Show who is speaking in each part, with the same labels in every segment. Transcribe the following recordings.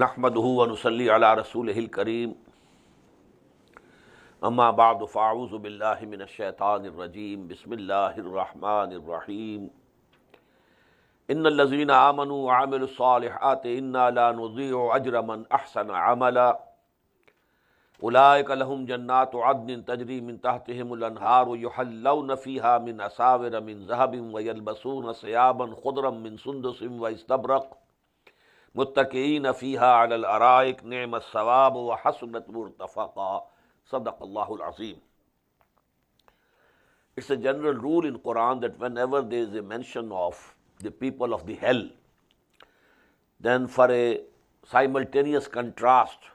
Speaker 1: نحمده ونصلي على رسوله الكريم اما بعد فاعوذ بالله من الشيطان الرجيم بسم الله الرحمن الرحيم ان الذين آمنوا وعملوا الصالحات انا لا نضيع اجر من احسن عملا اولئك لهم جنات عدن تجري من تحتهم الانهار يحلون فيها من اساور من ذهب ويلبسون ثيابا خضرا من سندس واستبرق متکئین فیہا علی الارائک نعم الثواب وحسنت مرتفقا صدق اللہ العظیم. It's a general rule in Quran that whenever there is a mention of the people of the hell, then for a simultaneous contrast,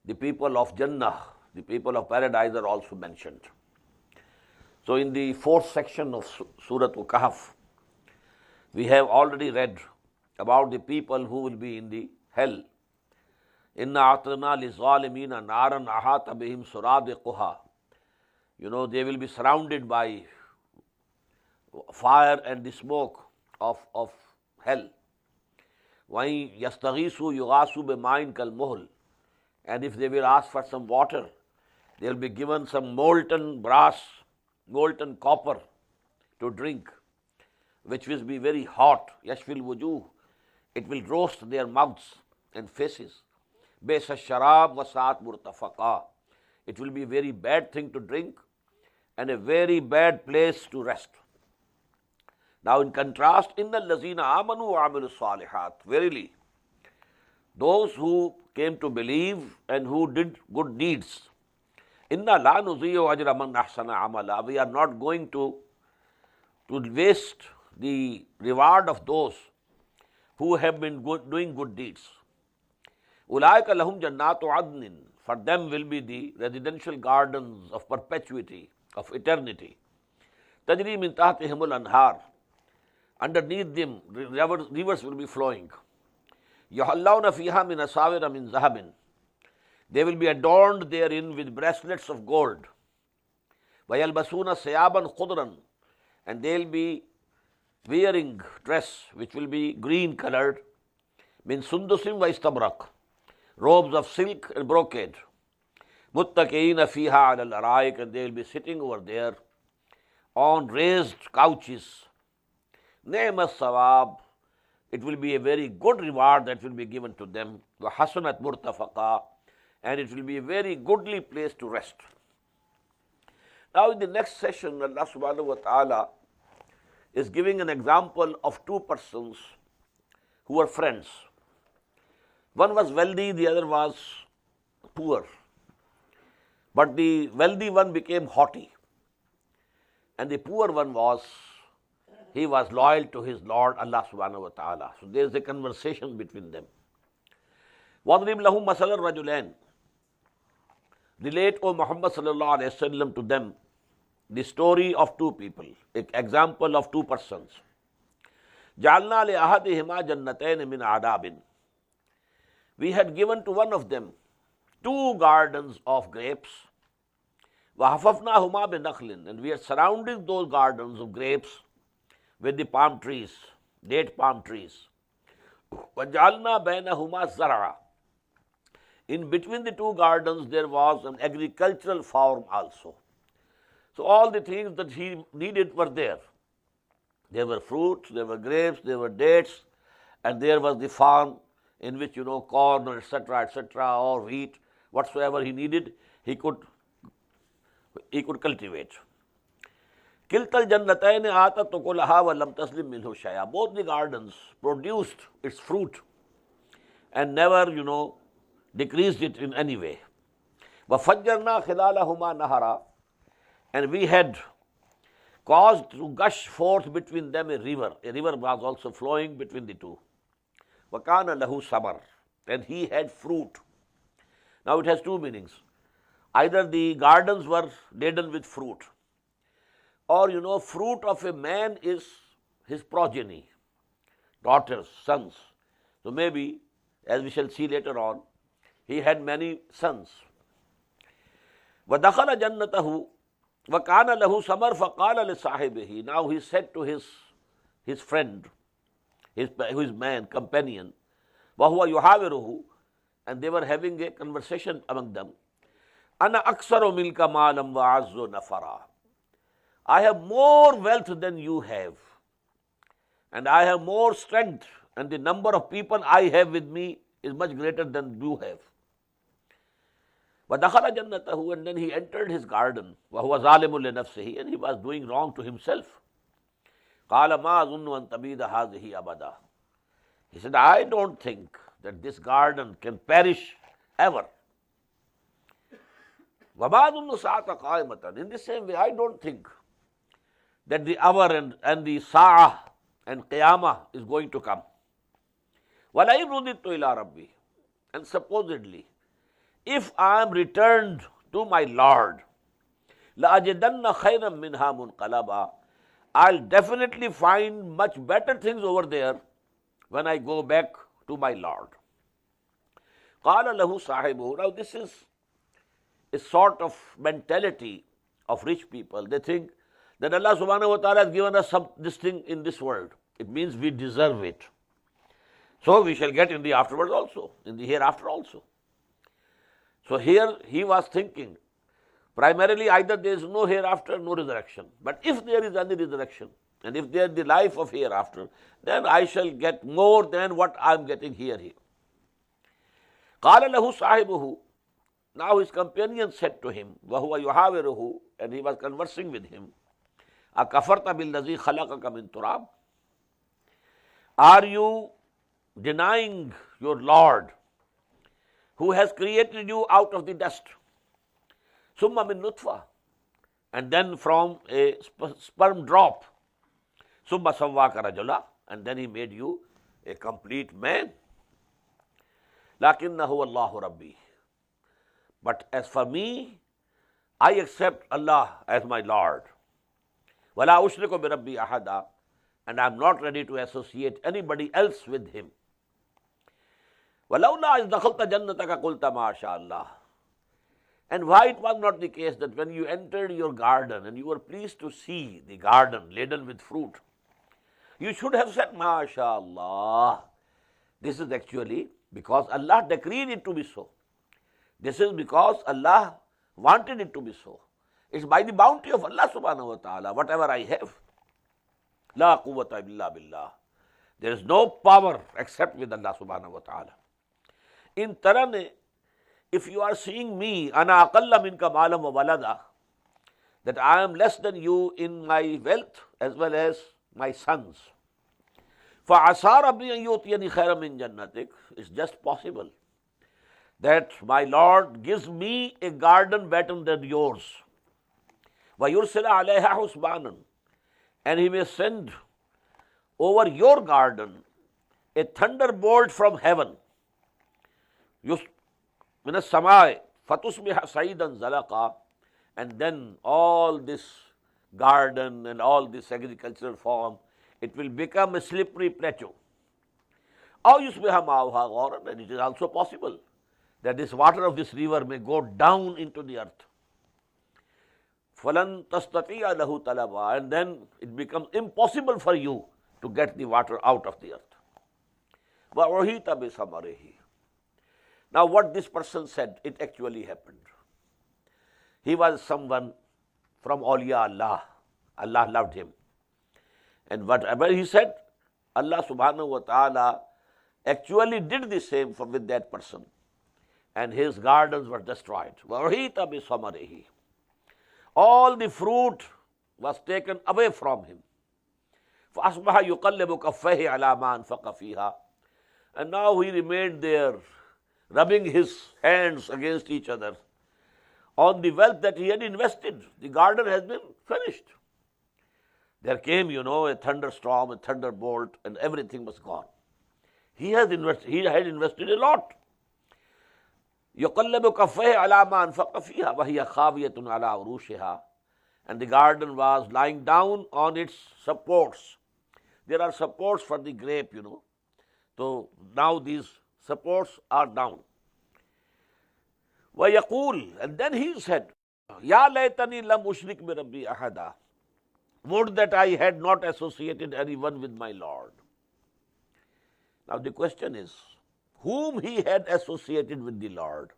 Speaker 1: the people of Jannah, the people of paradise are also mentioned. So in the fourth section of Surah KAHF, we have already read about the people who will be in the hell. Inna a'tadna lizalimina naran ahata bihim suradiquha. They will be surrounded by fire and the smoke of hell. Wa in yastaghisu yughasu bima'in kalmuhl. And if they will ask for some water, they will be given some molten brass, molten copper to drink, which will be very hot. Yashfil wujuh. It will roast their mouths and faces. Baisa sharab wa saat murtafaqa. It will be a very bad thing to drink and a very bad place to rest. Now in contrast, innal lazina amanu wa amilu salihat. Verily, those who came to believe and who did good deeds. Inna la nuzi'u ajra man ahsana amala. We are not going to waste the reward of those who have been doing good deeds. Ulaika lahum jannatu adnin. For them will be the residential gardens of perpetuity, of eternity. Tajri min tahtihimul anhar. Underneath them, rivers will be flowing. Yuhallawna fiha min asawira min zahabin. They will be adorned therein with bracelets of gold. Wayalbasuna sayaban khudran. And they will be wearing dress which will be green colored, min sundusim wa istabrak, robes of silk and brocade. Muttaqiina fiha ala al-araik, and they will be sitting over there on raised couches. Ni'ma as-sawab, it will be a very good reward that will be given to them. Wa hasanat murtafaqa, and it will be a very goodly place to rest. Now in the next session, Allah subhanahu wa ta'ala is giving an example of two persons who were friends. One was wealthy, the other was poor. But the wealthy one became haughty, and the poor one was loyal to his Lord Allah subhanahu wa ta'ala. So there is a conversation between them. وَاضْرِبْ لَهُمْ مَثَلَ الرَّجُلَيْنِ. Relate, O Muhammad sallallahu alayhi wa sallam, to them the story of two people, an example of two persons. جَعَلْنَا لِأَحَدِهِمَا جَنَّتَيْنِ مِنْ عَذَابٍ. We had given to one of them two gardens of grapes. وَحَفَفْنَاهُمَا بِنَخْلٍ. And we are surrounding those gardens of grapes with the palm trees, date palm trees. وَجَعَلْنَا بَيْنَهُمَا زَرْعًا. In between the two gardens there was an agricultural farm also. So all the things that he needed were there. There were fruits, there were grapes, there were dates, and there was the farm in which, corn, etc., or wheat, whatsoever he needed, he could cultivate. Kiltal jannatayn atat ukulaha wa lam taslim minhu shay'a. Both the gardens produced its fruit and never, decreased it in any way. Wa fajjarna khilalahuma nahara. And we had caused to gush forth between them a river. A river was also flowing between the two. وَكَانَ لَهُ samar. And he had fruit. Now it has two meanings. Either the gardens were laden with fruit, or fruit of a man is his progeny, daughters, sons. So maybe, as we shall see later on, he had many sons. وَدَخَلَ جَنَّتَهُ وَكَانَ لَهُ سَمَرْ فَقَالَ لِصَاحِبِهِ. Now he said to his friend, his man, companion, وَهُوَ يُحَاوِرُهُ, and they were having a conversation among them. أَنَا أَكْثَرُ مِنْكَ مَالًا وَأَعَزُّ نَفَرًا. I have more wealth than you have, and I have more strength, and the number of people I have with me is much greater than you have. وَدَخَلَ جَنَّتَهُ, and then he entered his garden. وَهُوَ ظَالِمٌ لِنَفْسِهِ, and he was doing wrong to himself. قَالَ مَا أَظُنُّ أَن تَبِيدَ هَٰذِهِ أَبَدًا. He said, I don't think that this garden can perish ever. وَمَا أَظُنُّ السَّاعَةَ قَائِمَةً. In the same way, I don't think that the hour and the sa'ah and qiyamah is going to come. وَلَئِن رُدِدتُّ إِلَىٰ رَبِّي. And supposedly, if I am returned to my Lord, لَأَجِدَنَّ خَيْرًا مِنْهَا مُنْقَلَبًا. I'll definitely find much better things over there when I go back to my Lord. قَالَ لَهُ صَاحِبُهُ. Now this is a sort of mentality of rich people. They think that Allah subhanahu wa ta'ala has given us this thing in this world. It means we deserve it. So we shall get in the afterwards also, in the hereafter also. So here he was thinking, primarily either there is no hereafter, no resurrection. But if there is any resurrection, and if there is the life of hereafter, then I shall get more than what I am getting here. قَالَ لَهُ صَاحِبُهُ. Now his companion said to him, وَهُوَ يُحَاوِرُهُ, and he was conversing with him, أَكَفَرْتَ بِالَّذِي خَلَقَكَ مِنْ تُرَابٍ. Are you denying your Lord, who has created you out of the dust? ثُمَّ مِن نُطْفَةٍ, and then from a sperm drop. ثُمَّ سَوَّاكَ رَجُلًا, and then he made you a complete man. لَكِنَّهُ اللَّهُ رَبِّي. But as for me, I accept Allah as my Lord. وَلَا أُشْرِكُ بِرَبِّي أَحَدًا, and I am not ready to associate anybody else with him. وَلَوْلَا إِذْ دَخَلْتَ جَنَّتَكَ قُلْتَ مَا شَاءَ اللَّهُ. And why it was not the case that when you entered your garden and you were pleased to see the garden laden with fruit, you should have said, MashaAllah. This is actually because Allah decreed it to be so. This is because Allah wanted it to be so. It's by the bounty of Allah subhanahu wa ta'ala, whatever I have. La quwwata illa billah. There is no power except with Allah subhanahu wa ta'ala. In tarane, if you are seeing me, ana aqalla minka maalam wa walada, that I am less than you in my wealth as well as my sons. فَعَسَىٰ رَبِّي أَن يُؤْتِيَنِي خَيْرًا مِنْ جَنَّتِكَ. It's just possible that my Lord gives me a garden better than yours. وَيُرْسِلَ عَلَيْهَا حُسْبَانًا, and he may send over your garden a thunderbolt from heaven. مِنَ السَّمَاءِ فَتُصْبِحَ صَعِيدًا زَلَقًا, and then all this garden and all this agricultural farm, it will become a slippery plateau. أَوْ يُصْبِحَ مَاؤُهَا غَورًا, and it is also possible that this water of this river may go down into the earth. فَلَن تَسْتَطِيعَ لَهُ طَلَبًا, and then it becomes impossible for you to get the water out of the earth. وَأُحِيطَ بِثَمَرِهِ. Now what this person said, it actually happened. He was someone from awliya Allah. Allah loved him. And whatever he said, Allah subhanahu wa ta'ala actually did the same with that person. And his gardens were destroyed. وَأُحِيطَ بِثَمَرِهِ. All the fruit was taken away from him. فَأَصْبَحَ يُقَلِّبُ كَفَّيْهِ عَلَى مَا أَنْفَقَ فِيهَا. And now he remained there, rubbing his hands against each other on the wealth that he had invested. The garden has been finished. There came, a thunderstorm, a thunderbolt, and everything was gone. He had invested a lot. يُقَلِّبُ كَفَّيْهِ عَلَى مَا أَنْفَقَ فِيهَا وَهِيَ خَاوِيَةٌ عَلَى عُرُوشِهَا. And the garden was lying down on its supports. There are supports for the grape, So now these supports are down. وَيَقُولُ, and then he said, يَا لَيْتَنِي لَمْ أُشْرِكْ بِرَبِّي أَحَدًا. Would that I had not associated anyone with my Lord. Now the question is, whom he had associated with the Lord.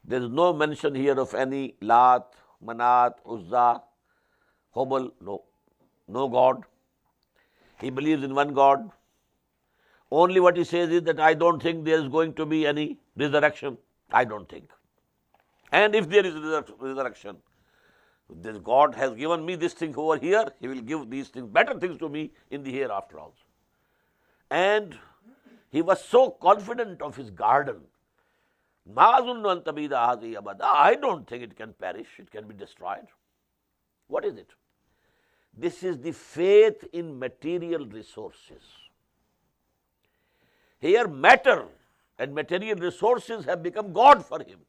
Speaker 1: There is no mention here of any Lat, Manat, Uzza, Hubal, no God. He believes in one God. Only what he says is that I don't think there is going to be any resurrection. I don't think. And if there is resurrection, this God has given me this thing over here, he will give these things, better things to me in the hereafter also. And he was so confident of his garden. I don't think it can perish, it can be destroyed. What is it? This is the faith in material resources. Here matter and material resources have become God for him.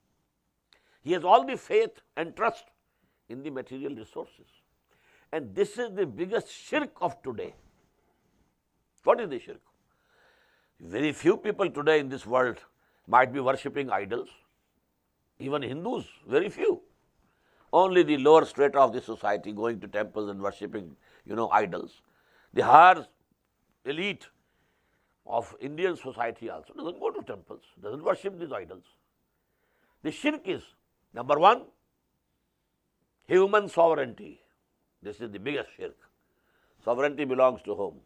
Speaker 1: He has all the faith and trust in the material resources. And this is the biggest shirk of today. What is the shirk? Very few people today in this world might be worshipping idols. Even Hindus, very few. Only the lower strata of the society going to temples and worshipping, idols. The higher elite of Indian society also doesn't go to temples, doesn't worship these idols. The shirk is, number one, human sovereignty. This is the biggest shirk. Sovereignty belongs to whom?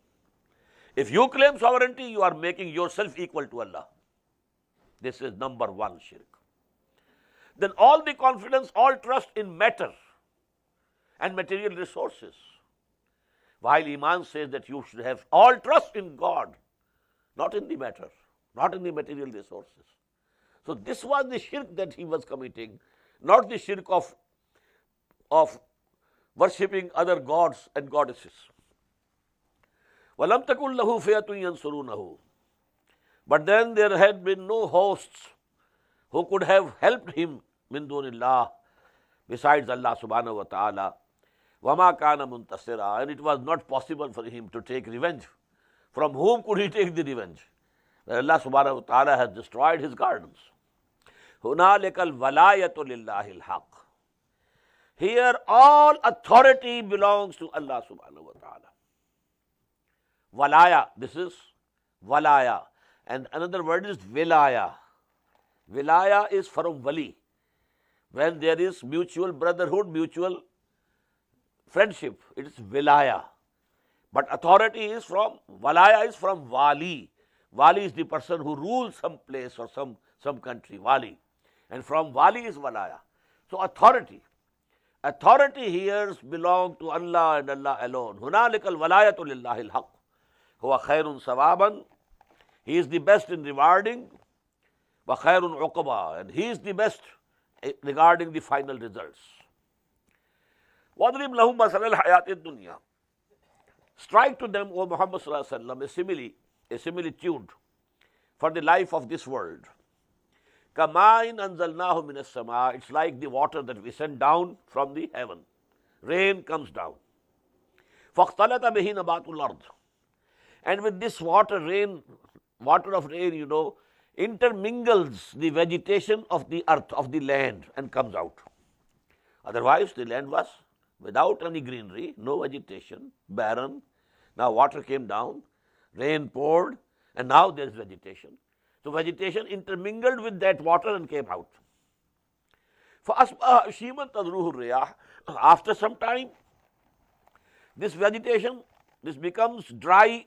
Speaker 1: If you claim sovereignty, you are making yourself equal to Allah. This is number one shirk. Then all the confidence, all trust in matter and material resources. While Iman says that you should have all trust in God, not in the matter, not in the material resources. So this was the shirk that he was committing, not the shirk of worshipping other gods and goddesses. وَلَمْ تَكُنْ لَهُ فِئَةٌ يَنْصُرُونَهُ. But then there had been no hosts who could have helped him min dunillah, besides Allah subhanahu wa ta'ala. وَمَا كَانَ مُنْتَصِرًا. And it was not possible for him to take revenge. From whom could he take the revenge? When Allah subhanahu wa ta'ala has destroyed his gardens. هُنَالِكَ الْوَلَايَةُ لِلَّهِ الْحَقِّ. Here all authority belongs to Allah subhanahu wa ta'ala. Walaya, this is walaya. And another word is wilaya. Wilaya is from wali. When there is mutual brotherhood, mutual friendship, it is wilaya. But authority is from, walaya is from wali. Wali is the person who rules some place or some country, wali. And from wali is walaya. So authority. Authority here belongs to Allah and Allah alone. هُنَالِكَ الْوَلَايَةُ لِلَّهِ الْحَقِّ هُوَ خَيْرٌ ثَوَابًا. He is the best in rewarding. وَخَيْرٌ عُقْبًا. And he is the best regarding the final results. وَاضْرِبْ لَهُمْ مَثَلَ الْحَيَاةِ الدُّنْيَا. Strike to them, O Muhammad sallallahu alaihi wasallam, a similitude for the life of this world. كَمَاءٍ أَنزَلْنَاهُ مِنَ السَّمَاءِ. It's like the water that we send down from the heaven. Rain comes down. فَاخْتَلَطَ بِهِ نَبَاتُ الْأَرْضِ. And with this water of rain, intermingles the vegetation of the earth, of the land, and comes out. Otherwise, the land was without any greenery, no vegetation, barren. Now water came down, rain poured, and now there is vegetation. So vegetation intermingled with that water and came out. فَأَصْبَحَ هَشِيمًا تَذْرُوهُ الرِّيَاحُ. After some time, this vegetation, this becomes dry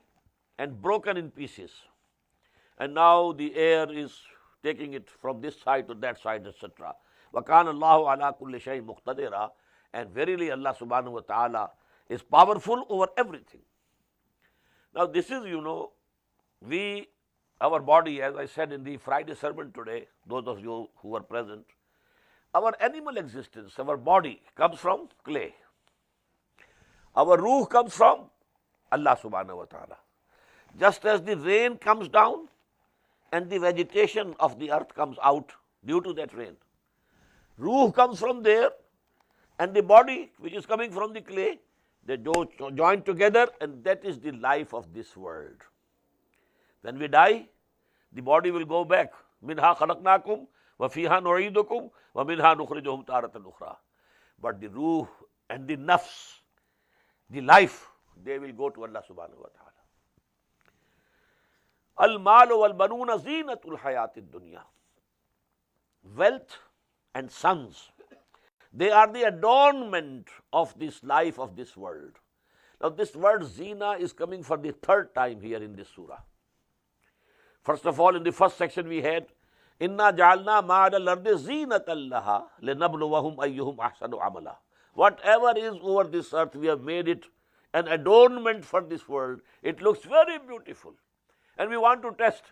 Speaker 1: and broken in pieces. And now the air is taking it from this side to that side, etc. وَكَانَ اللَّهُ عَلَى كُلِّ شَيْءٍ مُقْتَدِرًا. And verily Allah subhanahu wa ta'ala is powerful over everything. Now this is, our body, as I said in the Friday sermon today, those of you who were present, our animal existence, our body comes from clay. Our ruh comes from Allah subhanahu wa ta'ala. Just as the rain comes down and the vegetation of the earth comes out due to that rain. Ruh comes from there, and the body which is coming from the clay, they join together, and that is the life of this world. When we die, the body will go back. مِنْهَا خَلَقْنَاكُمْ وَفِيهَا نُعِيدُكُمْ وَمِنْهَا نُخْرِجُهُمْ تَارَةً أُخْرَى. But the ruh and the nafs, the life, they will go to Allah subhanahu wa ta'ala. المال والبنون زینۃ الحیات الدنیا. Wealth and sons, they are the adornment of this life of this world. Now this word zina is coming for the third time here in this surah. First of all, in the first section we had, Inna ja'alna ma'al al-ardi zinatan laha linabluwahum ayyuhum ahsanu amala. Whatever is over this earth, we have made it an adornment for this world. It looks very beautiful. And we want to test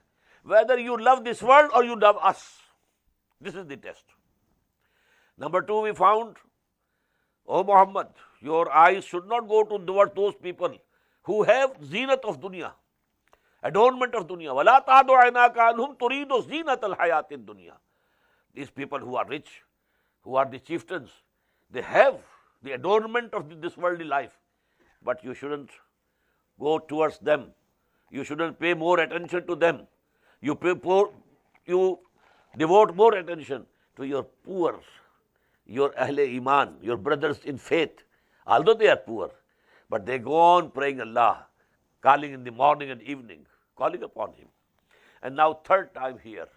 Speaker 1: whether you love this world or you love us. This is the test. Number two, we found, O Muhammad, your eyes should not go toward those people who have zinat of dunya, adornment of dunya. وَلَا تَعْدُ عَيْنَاكَ عَنْهُمْ تُرِيدُ زِينَةَ الْحَيَاةِ الدُّنْيَا. These people who are rich, who are the chieftains, they have the adornment of this worldly life. But you shouldn't go towards them. You shouldn't pay more attention to them. You devote more attention to your poor, your Ahle Iman, your brothers in faith. Although they are poor, but they go on praying Allah, calling in the morning and evening, calling upon Him. And now third time here,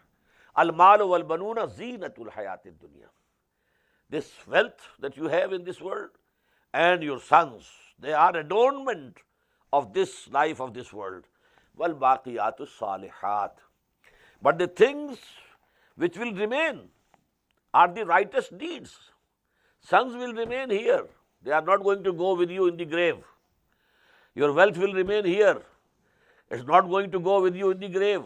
Speaker 1: Al-Malu wal-Banuna zinatul hayatid dunya. This wealth that you have in this world and your sons, they are adornment of this life of this world. Wal-Baqiyatu salihat. But the things which will remain are the righteous deeds. Sons will remain here. They are not going to go with you in the grave. Your wealth will remain here. It's not going to go with you in the grave.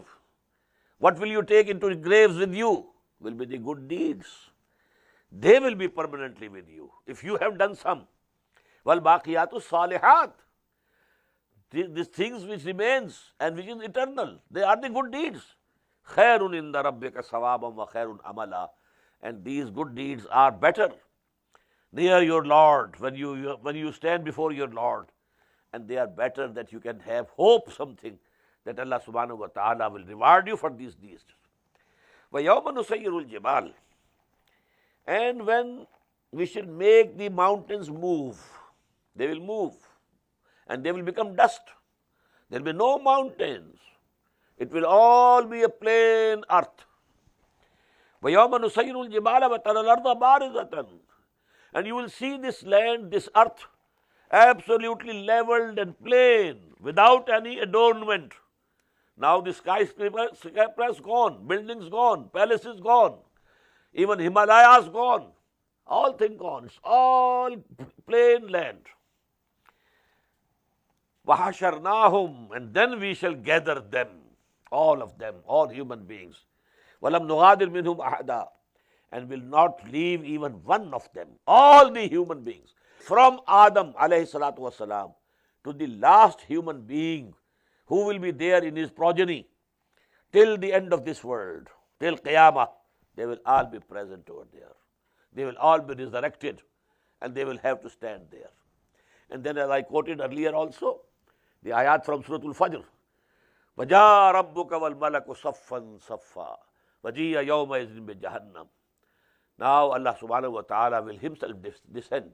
Speaker 1: What will you take into the graves with you? Will be the good deeds. They will be permanently with you if you have done some. Wal-Baqiyatu salihat. These things which remains and which is eternal, they are the good deeds. Khairun inda rabbika sawabam wa khairun amala. And these good deeds are better near your Lord when you stand before your Lord. And they are better that you can have hope something that Allah subhanahu wa ta'ala will reward you for these deeds. وَيَوْمَ نُسَيِّرُ الْجِبَالِ. And when we shall make the mountains move, they will move and they will become dust. There will be no mountains. It will all be a plain earth. وَيَوْمَ نُسَيِّرُ الْجِبَالَ وَتَرَى الْأَرْضَ بَارِزَةً. And you will see this land, this earth, absolutely leveled and plain, without any adornment. Now the skyscrapers gone, buildings gone, palaces gone, even Himalayas gone, all things gone. It's all plain land. وَحَشَرْنَاهُمْ. And then we shall gather them, all of them, all human beings. وَلَمْ نُغَادِرْ مِنْهُمْ أَحَدًا. And will not leave even one of them, all the human beings, from Adam alayhi salatu wasalam to the last human being who will be there in his progeny till the end of this world, till Qiyamah, they will all be present over there. They will all be resurrected and they will have to stand there. And then, as I quoted earlier also, the ayat from Surah Al-Fajr, وَجَاءَ رَبُّكَ وَالْمَلَكُ صَفًّا صَفًّا وَجِيءَ يَوْمَئِذٍ بِجَهَنَّمَ. Now Allah subhanahu wa ta'ala will Himself descend,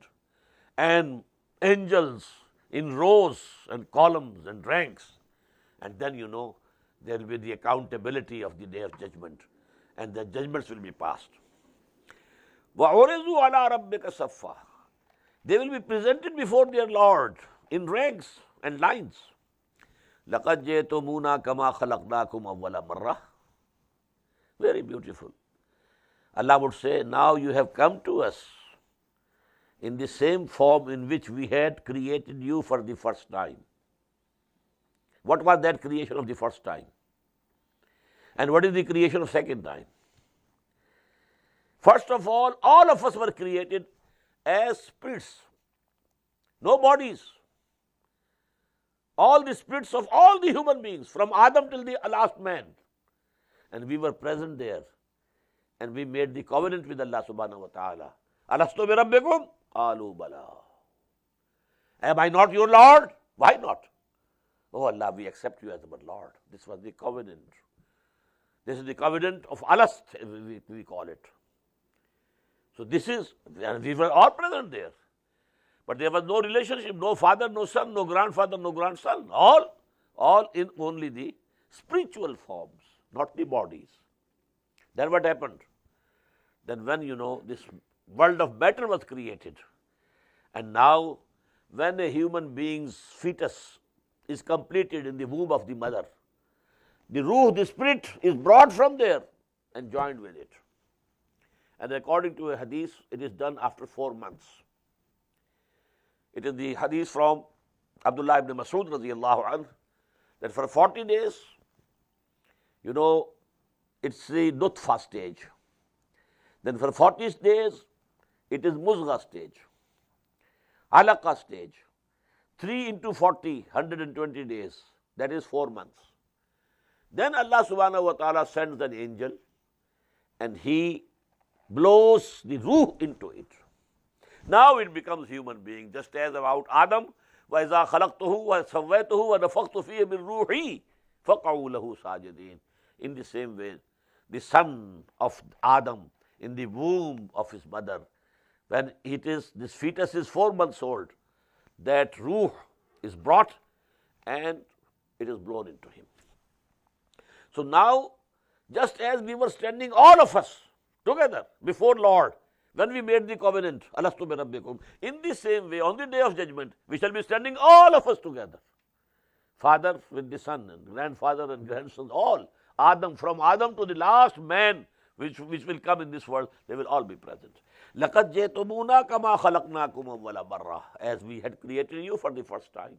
Speaker 1: and angels in rows and columns and ranks, and then there will be the accountability of the day of judgment, and the judgments will be passed. وَعُرِضُوا عَلَىٰ رَبِّكَ صَفًّا. They will be presented before their Lord in ranks and lines. لَقَدْ جِئْتُمُونَا كَمَا خَلَقْنَاكُمْ أَوَّلَ مَرَّةٍ. Very beautiful. Allah would say, now you have come to us in the same form in which we had created you for the first time. What was that creation of the first time? And what is the creation of second time? First of all of us were created as spirits, no bodies. All the spirits of all the human beings, from Adam till the last man. And we were present there. And we made the covenant with Allah subhanahu wa ta'ala. Alastu bi rabbikum? Qalu bala. Am I not your Lord? Why not? Oh Allah, we accept you as our Lord. This was the covenant. This is the covenant of Alast, we call it. So this is, we were all present there. But there was no relationship, no father, no son, no grandfather, no grandson. All in only the spiritual forms, not the bodies. Then what happened? Then when this world of matter was created, and now when a human being's fetus is completed in the womb of the mother, the ruh, the spirit, is brought from there and joined with it. And according to a hadith, it is done after 4 months. It is the hadith from Abdullah ibn Mas'ud radiyallahu anhu that for 40 days, it's the nutfa stage. Then for 40 days, it is muzgha stage, alaqa stage. 3 into 40, 120 days, that is 4 months. Then Allah subhanahu wa ta'ala sends an angel and he blows the ruh into it. Now it becomes human being, just as about Adam, وَإِذَا خَلَقْتُهُ وَسَوَّيْتُهُ وَنَفَخْتُ فِيهِ مِنْ رُوحِي فَقَعُوا لَهُ سَاجِدِينَ. In the same way, the son of Adam in the womb of his mother, when this fetus is 4 months old, that ruh is brought and it is blown into him. So now, just as we were standing all of us together before Lord, when we made the covenant, Alastu bi Rabbikum, in the same way, on the day of judgment, we shall be standing all of us together. Father with the son, and grandfather and grandson, all. Adam, from Adam to the last man which will come in this world, they will all be present. لَقَدْ جَئْتُمُونَا كَمَا خَلَقْنَاكُمْ أَوَّلَ مَرَّةٍ. As we had created you for the first time.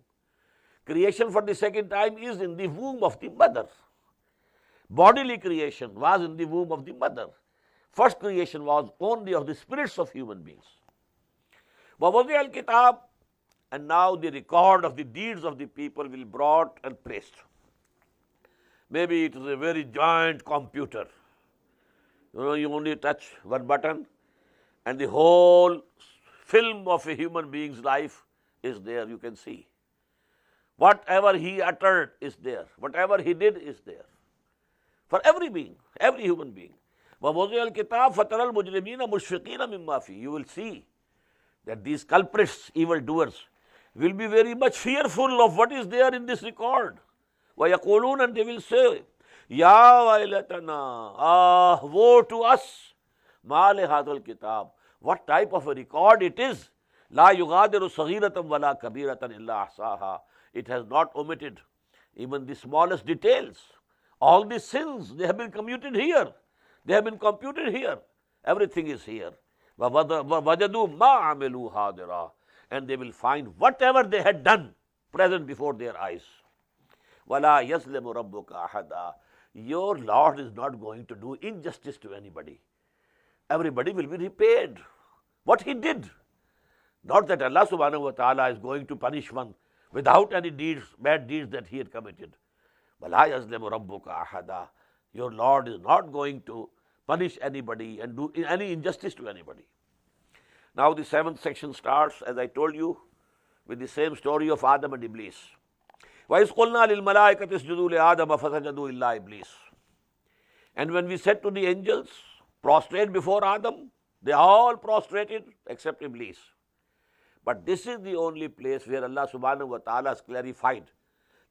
Speaker 1: Creation for the second time is in the womb of the mother. Bodily creation was in the womb of the mother. First creation was only of the spirits of human beings. وَوَضِعَ الْكِتَابِ. And now the record of the deeds of the people will be brought and placed. Maybe it is a very giant computer. You only touch one button and the whole film of a human being's life is there, you can see. Whatever he uttered is there. Whatever he did is there. For every being, every human being. وَوَضِعَ الْكِتَابِ فَتَرَى الْمُجْرِمِينَ مُشْفِقِينَ مِمَّا فِيهِ. You will see that these culprits, evildoers, will be very much fearful of what is there in this record. وَيَقُولُونَ. And they will say, يَا وَيْلَتَنَا. Woe to us. مَا لِهَذَا الْكِتَابِ. What type of a record it is. لَا يُغَادِرُ صَغِيرَةً وَلَا كَبِيرَةً إِلَّا أَحْصَاهَا. It has not omitted even the smallest details. All the sins, they have been commuted here. They have been computed here. Everything is here. وَوَجَدُوا مَا عَمِلُوا حَاضِرًا. And they will find whatever they had done present before their eyes. وَلَا يَظْلِمُ رَبُّكَ أَحَدًا. Your Lord is not going to do injustice to anybody. Everybody will be repaid what he did. Not that Allah subhanahu wa ta'ala is going to punish one without any deeds, bad deeds that he had committed. وَلَا يَظْلِمُ رَبُّكَ أَحَدًا. Your Lord is not going to punish anybody and do any injustice to anybody. Now the 7th section starts, as I told you, with the same story of Adam and Iblis. وَإِذْ قُلْنَا لِلْمَلَائِكَةِ اسْجُدُوا لِآدَمَ فَسَجَدُوا إِلَّا إِبْلِيسَ. And when we said to the angels, prostrate before Adam, they all prostrated except Iblis. But this is the only place where Allah subhanahu wa ta'ala has clarified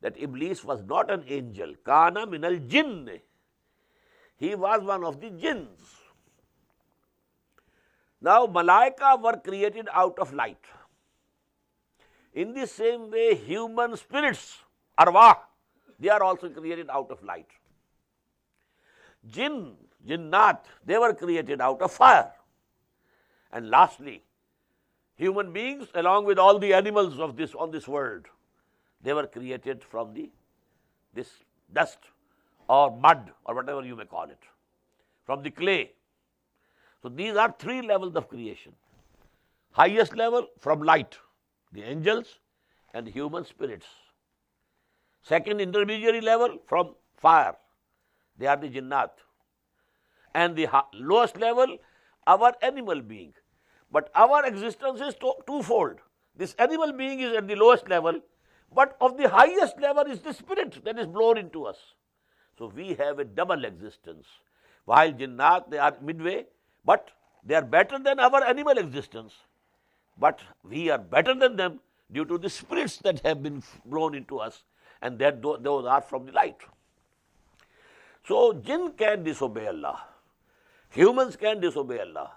Speaker 1: that Iblis was not an angel. Kana minal jinn. He was one of the jinns. Now, malaika were created out of light. In the same way, human spirits, arwah, they are also created out of light. Jinn, jinnat, they were created out of fire. And lastly, human beings, along with all the animals of on this world, they were created from this dust or mud or whatever you may call it, from the clay. So these are 3 levels of creation. Highest level from light, the angels and human spirits. Second intermediary level from fire, they are the jinnat. And the lowest level, our animal being. But our existence is twofold. This animal being is at the lowest level, but of the highest level is the spirit that is blown into us. So we have a double existence. While jinnat, they are midway, but they are better than our animal existence. But we are better than them due to the spirits that have been blown into us, and that those are from the light. So jinn can disobey Allah. Humans can disobey Allah.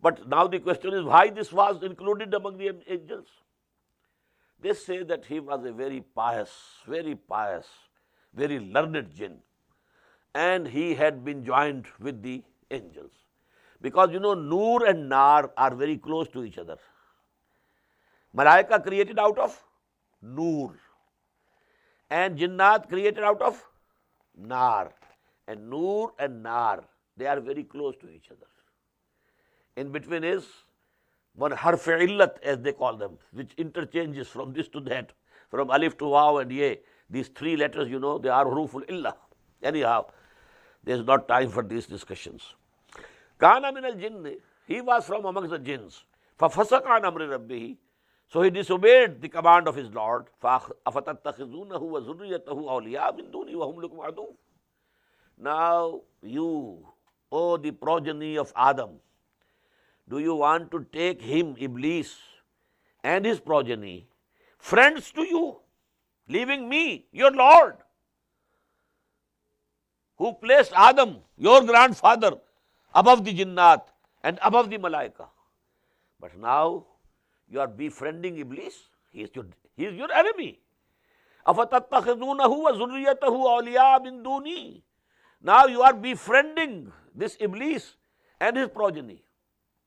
Speaker 1: But now the question is why this was included among the angels. They say that he was a very pious, very learned jinn. And he had been joined with the angels. Because Noor and Nar are very close to each other. Malaika created out of Noor. And Jinnat created out of Nar. And Noor and Nar, they are very close to each other. In between is one harf illat, as they call them, which interchanges from this to that, from alif to waw and ye. These three letters, they are huruful illah. Anyhow, there is not time for these discussions. Kana min al-jinn, he was from amongst the jinns. فَفَسَقَ عَنْ أَمْرِ رَبِّهِ, so he disobeyed the command of his Lord. أَفَتَتَّخِذُونَهُ وَذُرِّيَّتَهُ أَوْلِيَاءَ مِن دُونِي وَهُمْ لَكُمْ عَدُوٌّ. Now you, O the progeny of Adam, do you want to take him, Iblis, and his progeny, friends to you, leaving me, your Lord, who placed Adam, your grandfather, above the Jinnat and above the Malaika? But now you are befriending Iblis. He is your enemy. أَفَتَتَّخِذُونَهُ وَذُرِّيَّتَهُ أَوْلِيَاءَ مِن دُونِي. Now you are befriending this Iblis and his progeny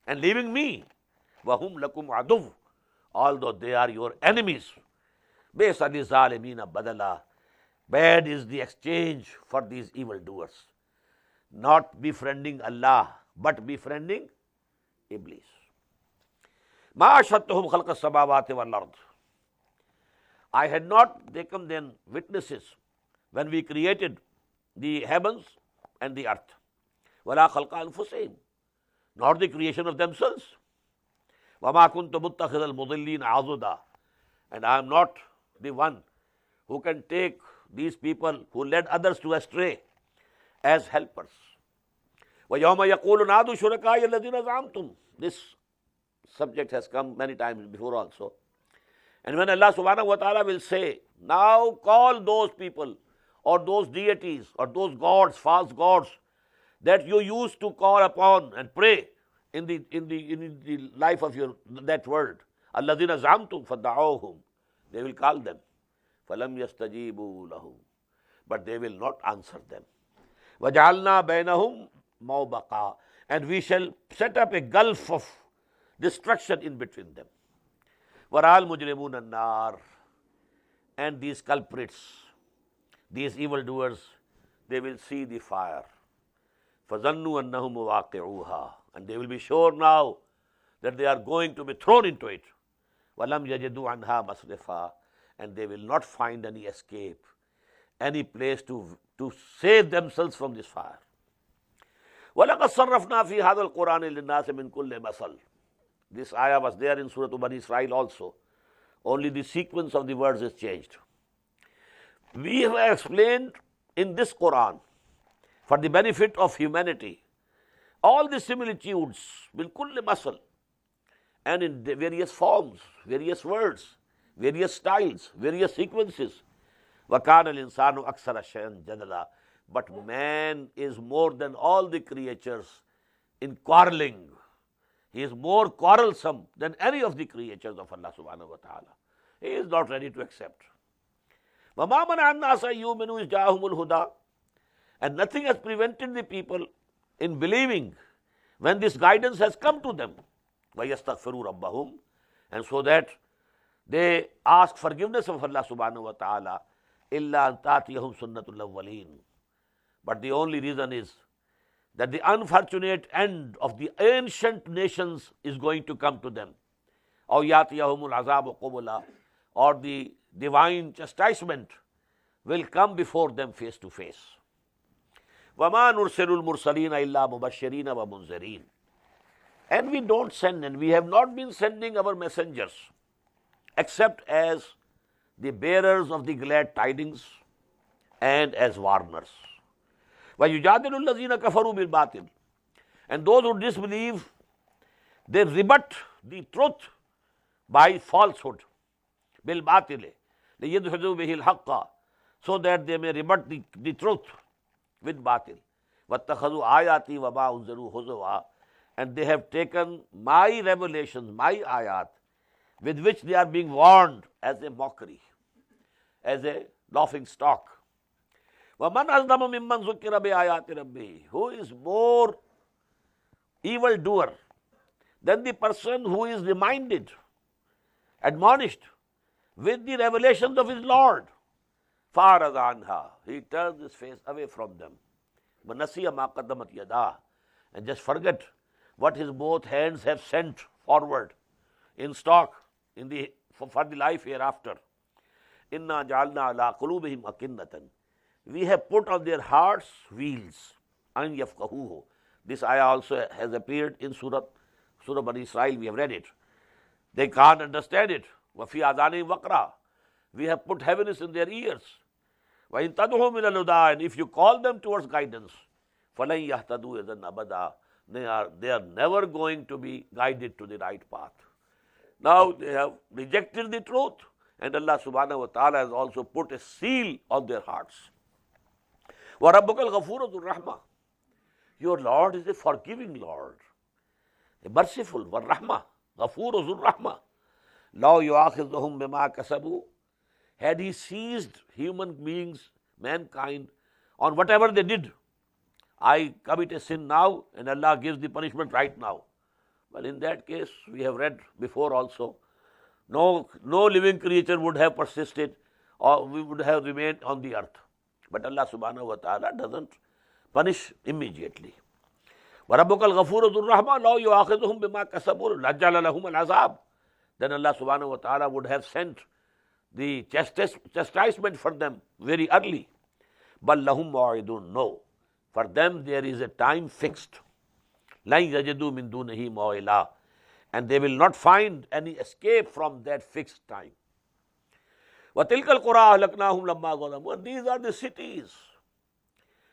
Speaker 1: and leaving me. وَهُمْ لَكُمْ عَدُوٌّ, although they are your enemies. بِئْسَ لِلظَّالِمِينَ بَدَلًا, bad is the exchange for these evildoers. Not befriending Allah, but befriending Iblis. مَا أَشْهَدتُّهُمْ خَلْقَ السَّمَاوَاتِ وَالْأَرْضِ. I had not taken them witnesses when we created the heavens and the earth. وَلَا خَلْقَ أَنفُسِهِمْ, nor the creation of themselves. وَمَا كُنْتُ مُتَّخِذَ الْمُضِلِّينَ عَضُدًا, and I am not the one who can take these people who led others to astray as helpers. وَيَوْمَ يَقُولُ نَادُوا شُرَكَائِيَ الَّذِينَ زَعَمْتُمْ. This subject has come many times before also. And when Allah subhanahu wa ta'ala will say, now call those people or those deities or those gods, false gods, that you used to call upon and pray in the life of that world. الَّذِينَ زَعَمْتُمْ فَدَّعُوهُمْ, they will call them. فَلَمْ يَسْتَجِيبُوا لَهُمْ, but they will not answer them. وَجَعَلْنَا بَيْنَهُمْ مَوْبَقًا, and we shall set up a gulf of destruction in between them. وَرَأَى الْمُجْرِمُونَ النَّارِ, and these culprits, these evildoers, they will see the fire. فَظَنُّوا أَنَّهُمْ مُوَاقِعُوهَا, and they will be sure now that they are going to be thrown into it. وَلَمْ يَجِدُوا عَنْهَا مَصْرِفًا, and they will not find any escape, any place to save themselves from this fire. وَلَقَدْ صَرَّفْنَا فِي هَذَا الْقُرْآنِ لِلنَّاسِ مِنْ كُلِّ مَثَلٍ. This ayah was there in Surah Bani Israel also. Only the sequence of the words is changed. We have explained in this Quran, for the benefit of humanity, all the similitudes, min kulli masal, and in the various forms, various words, various styles, various sequences. وَكَانَ الْإِنسَانُ أَكْثَرَ شَيْءٍ جَدَلًا, but man is more than all the creatures in quarreling. He is more quarrelsome than any of the creatures of Allah subhanahu wa ta'ala. He is not ready to accept. وَمَا مَنَعَ النَّاسَ أَن يُؤْمِنُوا إِذْ جَاءَهُمُ الْهُدَى, and nothing has prevented the people in believing when this guidance has come to them. وَيَسْتَغْفِرُوا رَبَّهُمْ, and so that they ask forgiveness of Allah subhanahu wa ta'ala. إِلَّا أَن تَأْتِيَهُمْ سُنَّةُ الْأَوَّلِينَ, but the only reason is that the unfortunate end of the ancient nations is going to come to them. أَوْ يَأْتِيَهُمُ الْعَذَابُ قُبُلًا, or the divine chastisement will come before them face to face. وَمَا نُرْسِلُ الْمُرْسَلِينَ إِلَّا مُبَشِّرِينَ وَمُنذِرِينَ, and we don't send, and we have not been sending our messengers except as the bearers of the glad tidings and as warners. وَيُجَادِلُ الَّذِينَ كَفَرُوا بِالْبَاطِلِ, and those who disbelieve, they rebut the truth by falsehood. بِالْبَاطِلِ لِيَدْحِضُوا بِهِ الْحَقَّ, so that they may rebut the truth. with batil. وَاتَّخَذُوا آيَاتِي وَمَا أُنزِلُوا هُزُوًا, and they have taken my revelations, my ayat, with which they are being warned, as a mockery, as a laughing stock. وَمَنْ أَظْلَمُ مِمَّنْ ذُكِّرَ بِآيَاتِ رَبِّهِ, who is more evildoer than the person who is reminded, admonished with the revelations of his Lord. فَأَعْرَضَ عَنْهَا, he turns his face away from them. وَنَسِيَ مَا قَدَّمَتْ يَدَاهُ, and just forget what his both hands have sent forward in stock for the life hereafter. إِنَّا جَعَلْنَا عَلَىٰ قُلُوبِهِمْ أَكِنَّةً, we have put on their hearts wheels. أَنْ يَفْقَهُوهُ, this ayah also has appeared in Surah Bani Israel, we have read it. They can't understand it. وَفِي آذَانِهِمْ وَقْرًا, we have put heaviness in their ears. وَإِن تَدْعُوهُمْ إِلَى الْهُدَىٰ, and if you call them towards guidance, فَلَن يَهْتَدُوا إِذًا أَبَدًا, they are never going to be guided to the right path. Now they have rejected the truth, and Allah subhanahu wa ta'ala has also put a seal on their hearts. وَرَبُّكَ الْغَفُورُ ذُو الرَّحْمَةِ, your Lord is a forgiving Lord, a merciful. وَالرَّحْمَةِ غَفُورُ ذُو الرَّحْمَةِ لَوْ يُؤَاخِذُهُم بِمَا كَسَبُوا, had he seized human beings, mankind, on whatever they did. I commit a sin now and Allah gives the punishment right now. Well, in that case, we have read before also, no living creature would have persisted, or we would have remained on the earth. But Allah subhanahu wa ta'ala doesn't punish immediately. وَرَبُّكَ الْغَفُورُ ذُو الرَّحْمَةِ لَوْ يُؤَاخِذُهُم بِمَا كَسَبُوا لَجَّعَلَ لَهُمُ الْعَذَابَ, then Allah subhanahu wa ta'ala would have sent the chastisement for them very early. بَلْ لَهُمْ مَوْعِدٌ, no, for them there is a time fixed. لَن يَجِدُوا مِن دُونِهِ مَوْئِلًا, and they will not find any escape from that fixed time. وَتِلْكَ الْقُرَىٰ أَهْلَكْنَاهُمْ لَمَّا ظَلَمُوا, and these are the cities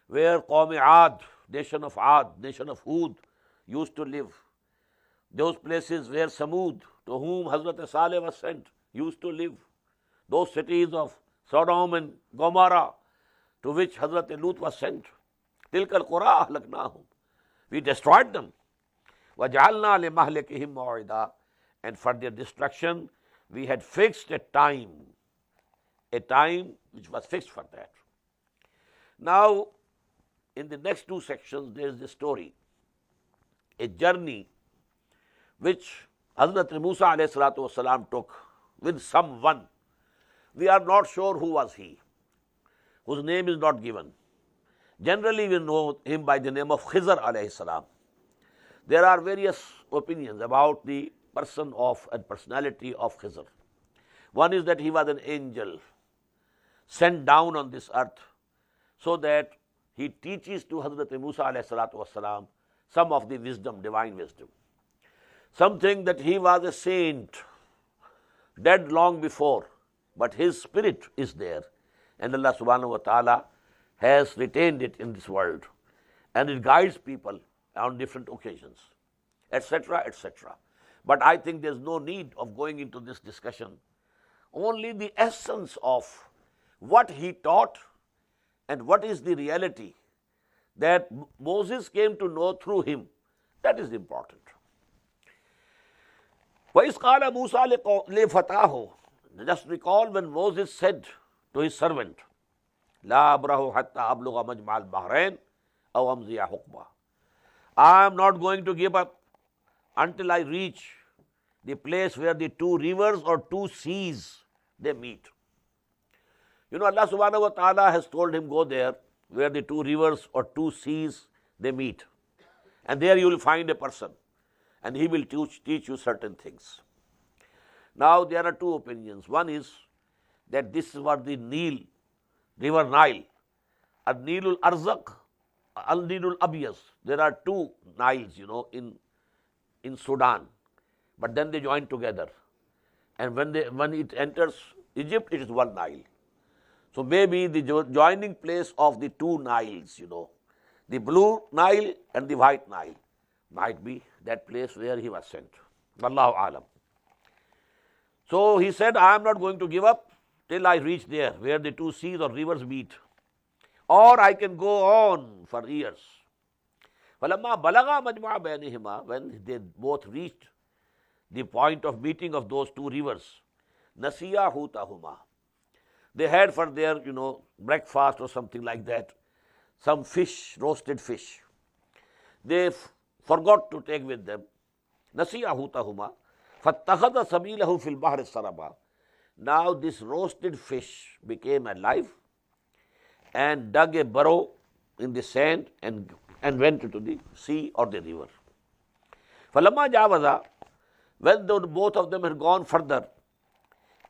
Speaker 1: where Qawm Ad, nation of Ad, nation of Hud, used to live. Those places where Samud, to whom Hazrat Saleh was sent, used to live. Those cities of Sodom and Gomorrah, to which Hazrat Lut was sent. تِلْكَ الْقُرَىٰ أَهْلَكْنَاهُمْ, we destroyed them. وَجَعَلْنَا لِمَهْلِكِهِمْ مَوْعِدًا, and for their destruction we had fixed a time which was fixed for that. Now, in the next two sections, there is a story, a journey which Hazrat Musa alayhi salatu wasalam took with someone. We are not sure who was he, whose name is not given. Generally, we know him by the name of Khizr alayhi salam. There are various opinions about the person of and personality of Khizr. One is that he was an angel sent down on this earth so that he teaches to Hazrat Musa alayhi salatu wasalam some of the wisdom, divine wisdom. Something that he was a saint, dead long before, but his spirit is there, and Allah subhanahu wa ta'ala has retained it in this world, and it guides people on different occasions, etc., etc. But I think there's no need of going into this discussion. Only the essence of what he taught and what is the reality that Moses came to know through him, that is important. وَإِذْ قَالَ مُوسَىٰ لِفَتَاهُ, just recall when Moses said to his servant, لَا أَبْرَحُ حَتَّى أَبْلُغَ مَجْمَعَ الْبَحْرَيْنِ أَوْ أَمْضِيَ حُقْبًا, I am not going to give up until I reach the place where the two rivers or two seas they meet. You know, Allah subhanahu wa ta'ala has told him, go there where the two rivers or two seas they meet, and there you will find a person, and he will teach you certain things. Now there are two opinions. One is that this was the Nile, river Nile, Al-Nilul Arzaq, Al-Nilul Abyas. There are two Niles, in Sudan, but then they join together, and when it enters Egypt, it is one Nile. So maybe the joining place of the two Niles, the blue Nile and the white Nile, might be that place where he was sent. Wallahu alam. So he said, I am not going to give up till I reach there where the two seas or rivers meet. or I can go on for years. فَلَمَّا بَلَغَا مَجْمَعَ بَيْنِهِمَا, when they both reached the point of meeting of those two rivers, نَسِيَا حُوتَهُمَا, they had for their, breakfast or something like that, some fish, roasted fish. They forgot to take with them. نَسِيَا حُوتَهُمَا فَاتَّخَذَ سَبِيلَهُ فِي الْبَحْرِ سَرَبًا. Now this roasted fish became alive and dug a burrow in the sand and went into the sea or the river. فَلَمَّا جَاوَزَا, when both of them had gone further,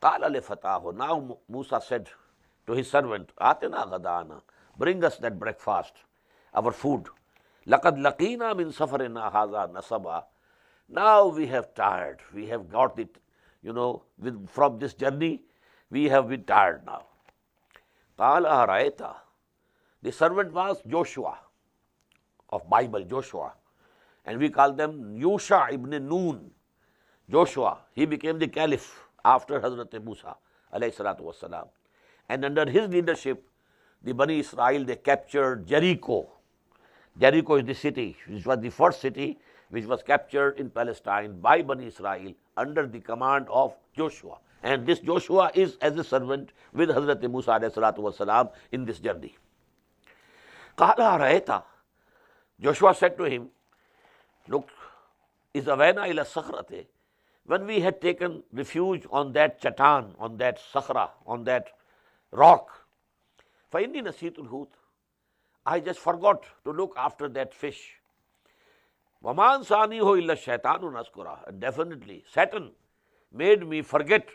Speaker 1: قَالَ لِفَتَاهُ, now Musa said to his servant, آتِنَا غَدَانَا, bring us that breakfast, our food. لَقَدْ لَقِينَا مِنْ سَفَرِنَا هَذَا نَصَبًا. Now we have tired, we have got it, from this journey, we have been tired now. قَالَ أَرَأَيْتَ, the servant was Joshua of Bible, Joshua, and we call them Yusha ibn Nun. Joshua, he became the caliph after Hazrat Musa alayhi salatu wassalam, and under his leadership the Bani Israel, they captured Jericho. Jericho is the city which was the first city which was captured in Palestine by Bani Israel under the command of Joshua, and this Joshua is as a servant with Hazrat Musa alayhi salatu wassalam in this journey. قَالَ أَرَأَيْتَ, Joshua said to him, look, إِذْ أَوَيْنَا إِلَى الصَّخْرَةِ, when we had taken refuge on that chatan, on that sakhra, on that rock, فَإِنِّي نَسِيتُ الْحُوتَ, I just forgot to look after that fish. وَمَا أَنْسَانِيهُ إِلَّا الشَّيْطَانُ نَذْكُرَهُ, and definitely Satan made me forget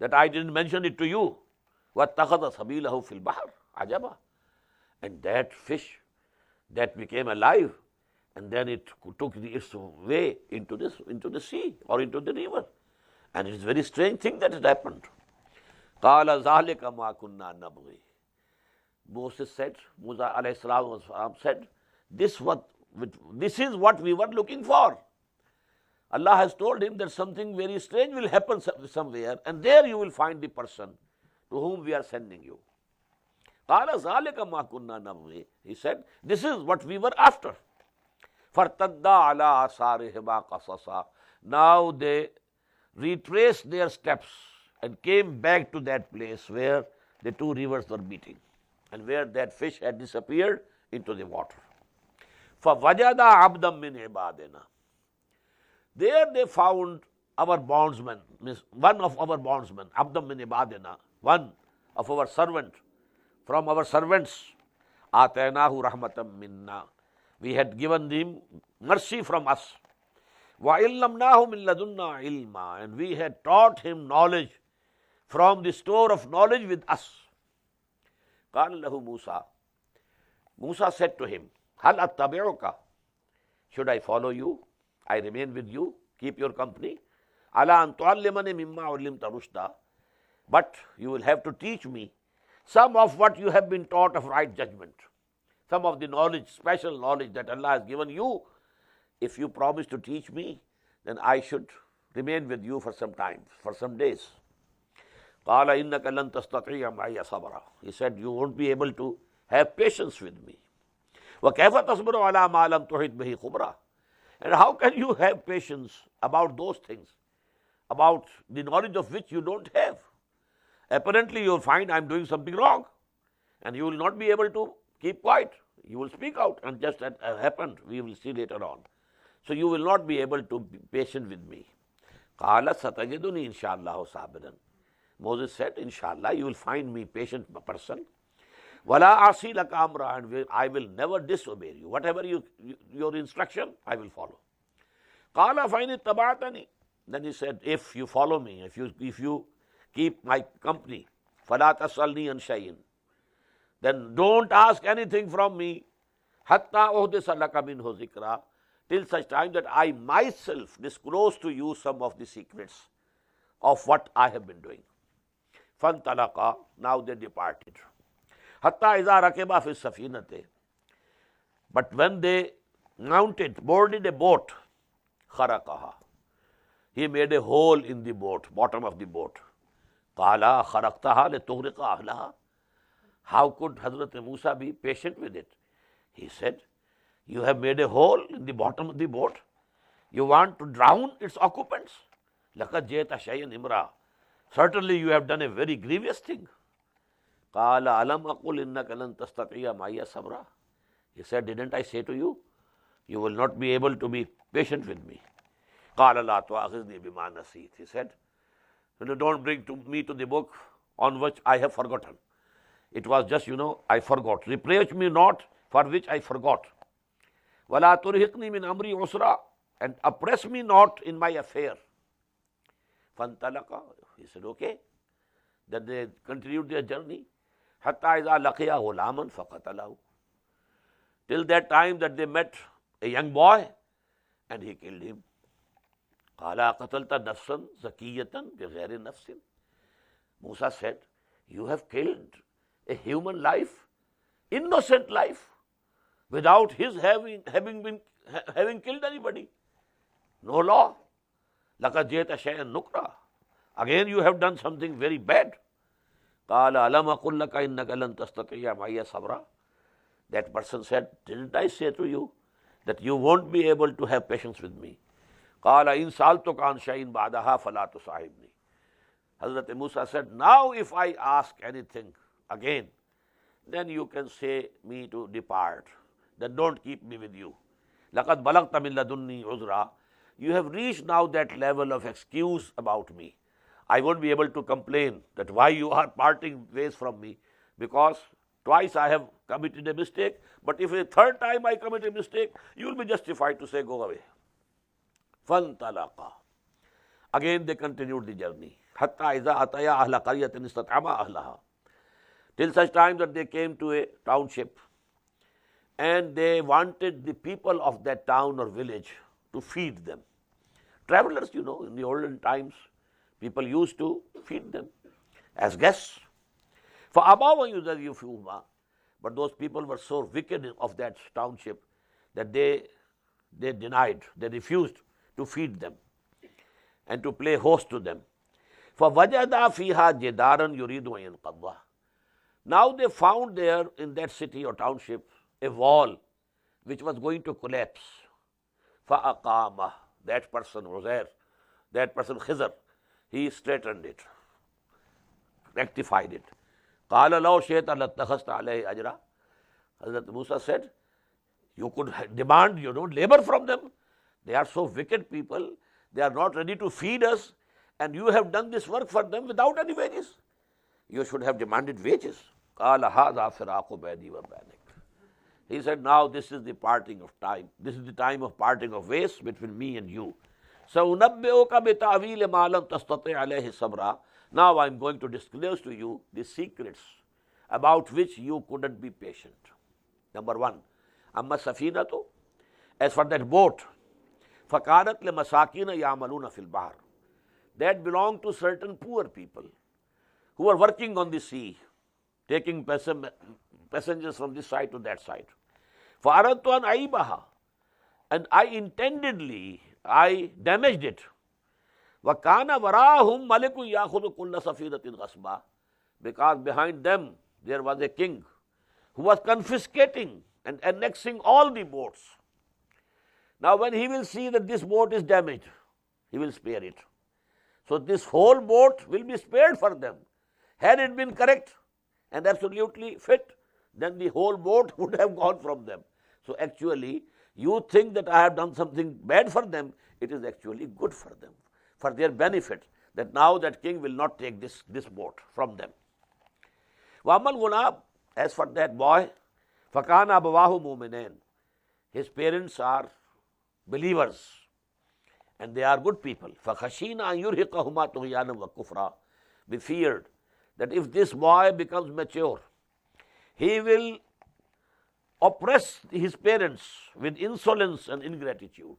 Speaker 1: that I didn't mention it to you. وَاتَّخَذَ سَبِيلَهُ فِي الْبَحْرِ عَجَبًا, and that fish that became alive, and then it took its way into the sea or into the river, and it's a very strange thing that had happened. قَالَ ذَلِكَ مَا كُنَّا نَبْغِي, Moses said, Musa alayhi salam said, this is what we were looking for. Allah has told him that something very strange will happen somewhere, and there you will find the person to whom we are sending you. قَالَ ذَلِكَ مَا كُنَّا نَبْغِي, he said, this is what we were after. فَارْتَدَّا عَلَىٰ آثَارِهِمَا قَصَصًا, now they retraced their steps and came back to that place where the two rivers were meeting and where that fish had disappeared into the water. فَوَجَدَ عَبْدًا مِّنْ عِبَادِنَا, there they found our bondsman, one of our bondsmen, عَبْدًا مِّنْ عِبَادِنَا, one of our servant, from our servants. آتَيْنَاهُ رَحْمَةً مِنَّا, we had given him mercy from us. وَعِلَّمْنَاهُ مِنْ لَدُنَّا عِلْمًا, and we had taught him knowledge from the store of knowledge with us. قَالَ لَهُ مُوسَى, Musa said to him, هَلْ أَتَّبِعُكَ, should I follow you? I remain with you, keep your company. عَلَىٰ أَن تُعَلِّمَنِ مِمَّا عُلِّمْتَ رُشْدًا, but you will have to teach me some of what you have been taught of right judgment, some of the knowledge, special knowledge that Allah has given you. If you promise to teach me, then I should remain with you for some time, for some days. قَالَ إِنَّكَ لَن تَسْتَطِيعَ مَعِيَ صَبْرًا, he said, you won't be able to have patience with me. وَكَيْفَ تَصْبِرُ عَلَىٰ مَا لَمْ تُحِطْ بِهِ خُبْرًا, and how can you have patience about those things, about the knowledge of which you don't have? Apparently you will find I am doing something wrong, and you will not be able to keep quiet. You will speak out, and just as happened, we will see later on. So you will not be able to be patient with me. قَالَ سَتَجِدُنِي إِنْ شَاءَ اللَّهُ صَابِرًا, Moses said, inshallah, you will find me patient person. وَلَا أَعْصِي لَكَ أَمْرًا, and I will never disobey you. Whatever your instruction, I will follow. قَالَ فَإِنِ اتَّبَعْتَنِي, then he said, if you follow me, if you keep my company, فَلَا تَسْأَلْنِي عَنْ شَيْءٍ, then don't ask anything from me, حَتَّى أُحْدِثَ لَكَ مِنْهُ ذِكْرًا, till such time that I myself disclose to you some of the secrets of what I have been doing. فَانْطَلَقَا, now they departed. حَتَّى إِذَا رَكِبَا فِي السَّفِينَةِ, but when they boarded a boat, خَرَقَهَا, he made a hole in the boat, bottom of the boat. قَالَ خَرَقْتَهَا لِتُغْرِقَ أَهْلَهَا, How could Hazrat Musa be patient with it? He said, you have made a hole in the bottom of the boat. You want to drown its occupants? لَقَدْ جِئْتَ شَيْئًا إِمْرًا. Certainly you have done a very grievous thing. قَالَ أَلَمْ أَقُلْ إِنَّكَ لَن تَسْتَطِيعَ مَعِيَ صَبْرًا. He said, didn't I say to you, you will not be able to be patient with me. قَالَ لَا تُؤَاخِذْنِي بِمَا نَسِيتُ. He said, don't bring me to the book on which I have forgotten. It was just, I forgot. Reproach me not for which I forgot. وَلَا تُرْهِقْنِي مِنْ أَمْرِي عُسْرًا. And oppress me not in my affair. فَانْطَلَقَا. He said, okay. Then they continued their journey. حَتَّى إِذَا لَقِيَا غُلَامًا فَقَتَلَهُ. Till that time that they met a young boy and he killed him. قَالَ قَتَلْتَ نَفْسًا زَكِيَّةً بِغَيْرِ نَفْسٍ. Musa said, you have killed a human life, innocent life, without his having killed anybody. No law. لَقَدْ جِئْتَ شَيْئًا نُكْرًا. Again you have done something very bad. قَالَ أَلَمْ أَقُلْ لَكَ إِنَّكَ لَن تَسْتَطِيعَ مَعِيَ صَبْرًا. That person said, didn't I say to you that you won't be able to have patience with me? قَالَ إِنْ سَأَلْتُكَ عَنْ شَيْءٍ بَعْدَهَا فَلَا تُصَاحِبْنِي. Hazrat Musa said, now if I ask anything again, then you can say me to depart. Then don't keep me with you. لَقَدْ بَلَغْتَ مِنْ لَدُنِّي عُذْرًا. You have reached now that level of excuse about me. I won't be able to complain that why you are parting ways from me, because twice I have committed a mistake, but if a third time I commit a mistake, you will be justified to say, go away. فَانْطَلَقَا. Again they continued the journey. حَتَّى إِذَا أَتَيَا أَهْلَ قَرْيَةٍ اسْتَطْعَمَا أَهْلَهَا. Till such time that they came to a township and they wanted the people of that town or village to feed them. Travelers, in the olden times, people used to feed them as guests. فَأَبَوْا يُذَيِّفُوهُمَا. But those people were so wicked of that township that they denied, they refused to feed them and to play host to them. فَوَجَدَ فِيهَا جِدَارًا يُرِيدُ أَن يَنْقَضَّ. Now they found there in that city or township a wall which was going to collapse. فَأَقَامَهُ. That person was there. That person, Khizr, he straightened it, rectified it. قَالَ لَوْ شِئْتَ لَاتَّخَذْتَ عَلَيْهِ أَجْرًا. Hazrat Musa said, you could demand, labor from them. They are so wicked people. They are not ready to feed us, and you have done this work for them without any wages. You should have demanded wages. قَالَ هَذَا فِرَاقُ بَيْنِي وَبَيْنِكَ. He said, now this is the parting of time. This is the time of parting of ways between me and you. سَأُنَبِّئُكَ بِتَأْوِيلِ مَا لَمْ تَسْتَطِعْ عَلَيْهِ صَبْرًا. Now I am going to disclose to you the secrets about which you couldn't be patient. Number one, أَمَّا السَّفِينَةُ. As for that boat, فَكَانَتْ لِمَسَاكِينَ يَعْمَلُونَ فِي الْبَحْرِ. That belonged to certain poor people who were working on the sea, taking passengers from this side to that side. فَأَرَدْتُ أَنْ أَعِيبَهَا. And I damaged it. وَكَانَ وَرَاهُمْ مَلِكٌ يَأْخُذُ كُلَّ سَفِينَةٍ غَصْبًا. Because behind them there was a king who was confiscating and annexing all the boats. Now when he will see that this boat is damaged, he will spare it. So this whole boat will be spared for them. Had it been correct and absolutely fit, then the whole boat would have gone from them. So actually, you think that I have done something bad for them, it is actually good for them, for their benefit, that now that king will not take this boat from them. وَأَمَّا الْغُلَامُ. As for that boy, فَكَانَ أَبَوَاهُ مُؤْمِنَيْنِ. His parents are believers and they are good people. فَخَشِينَا أَن يُرْهِقَهُمَا طُغْيَانًا وَكُفْرًا. We feared that if this boy becomes mature, he will oppress his parents with insolence and ingratitude.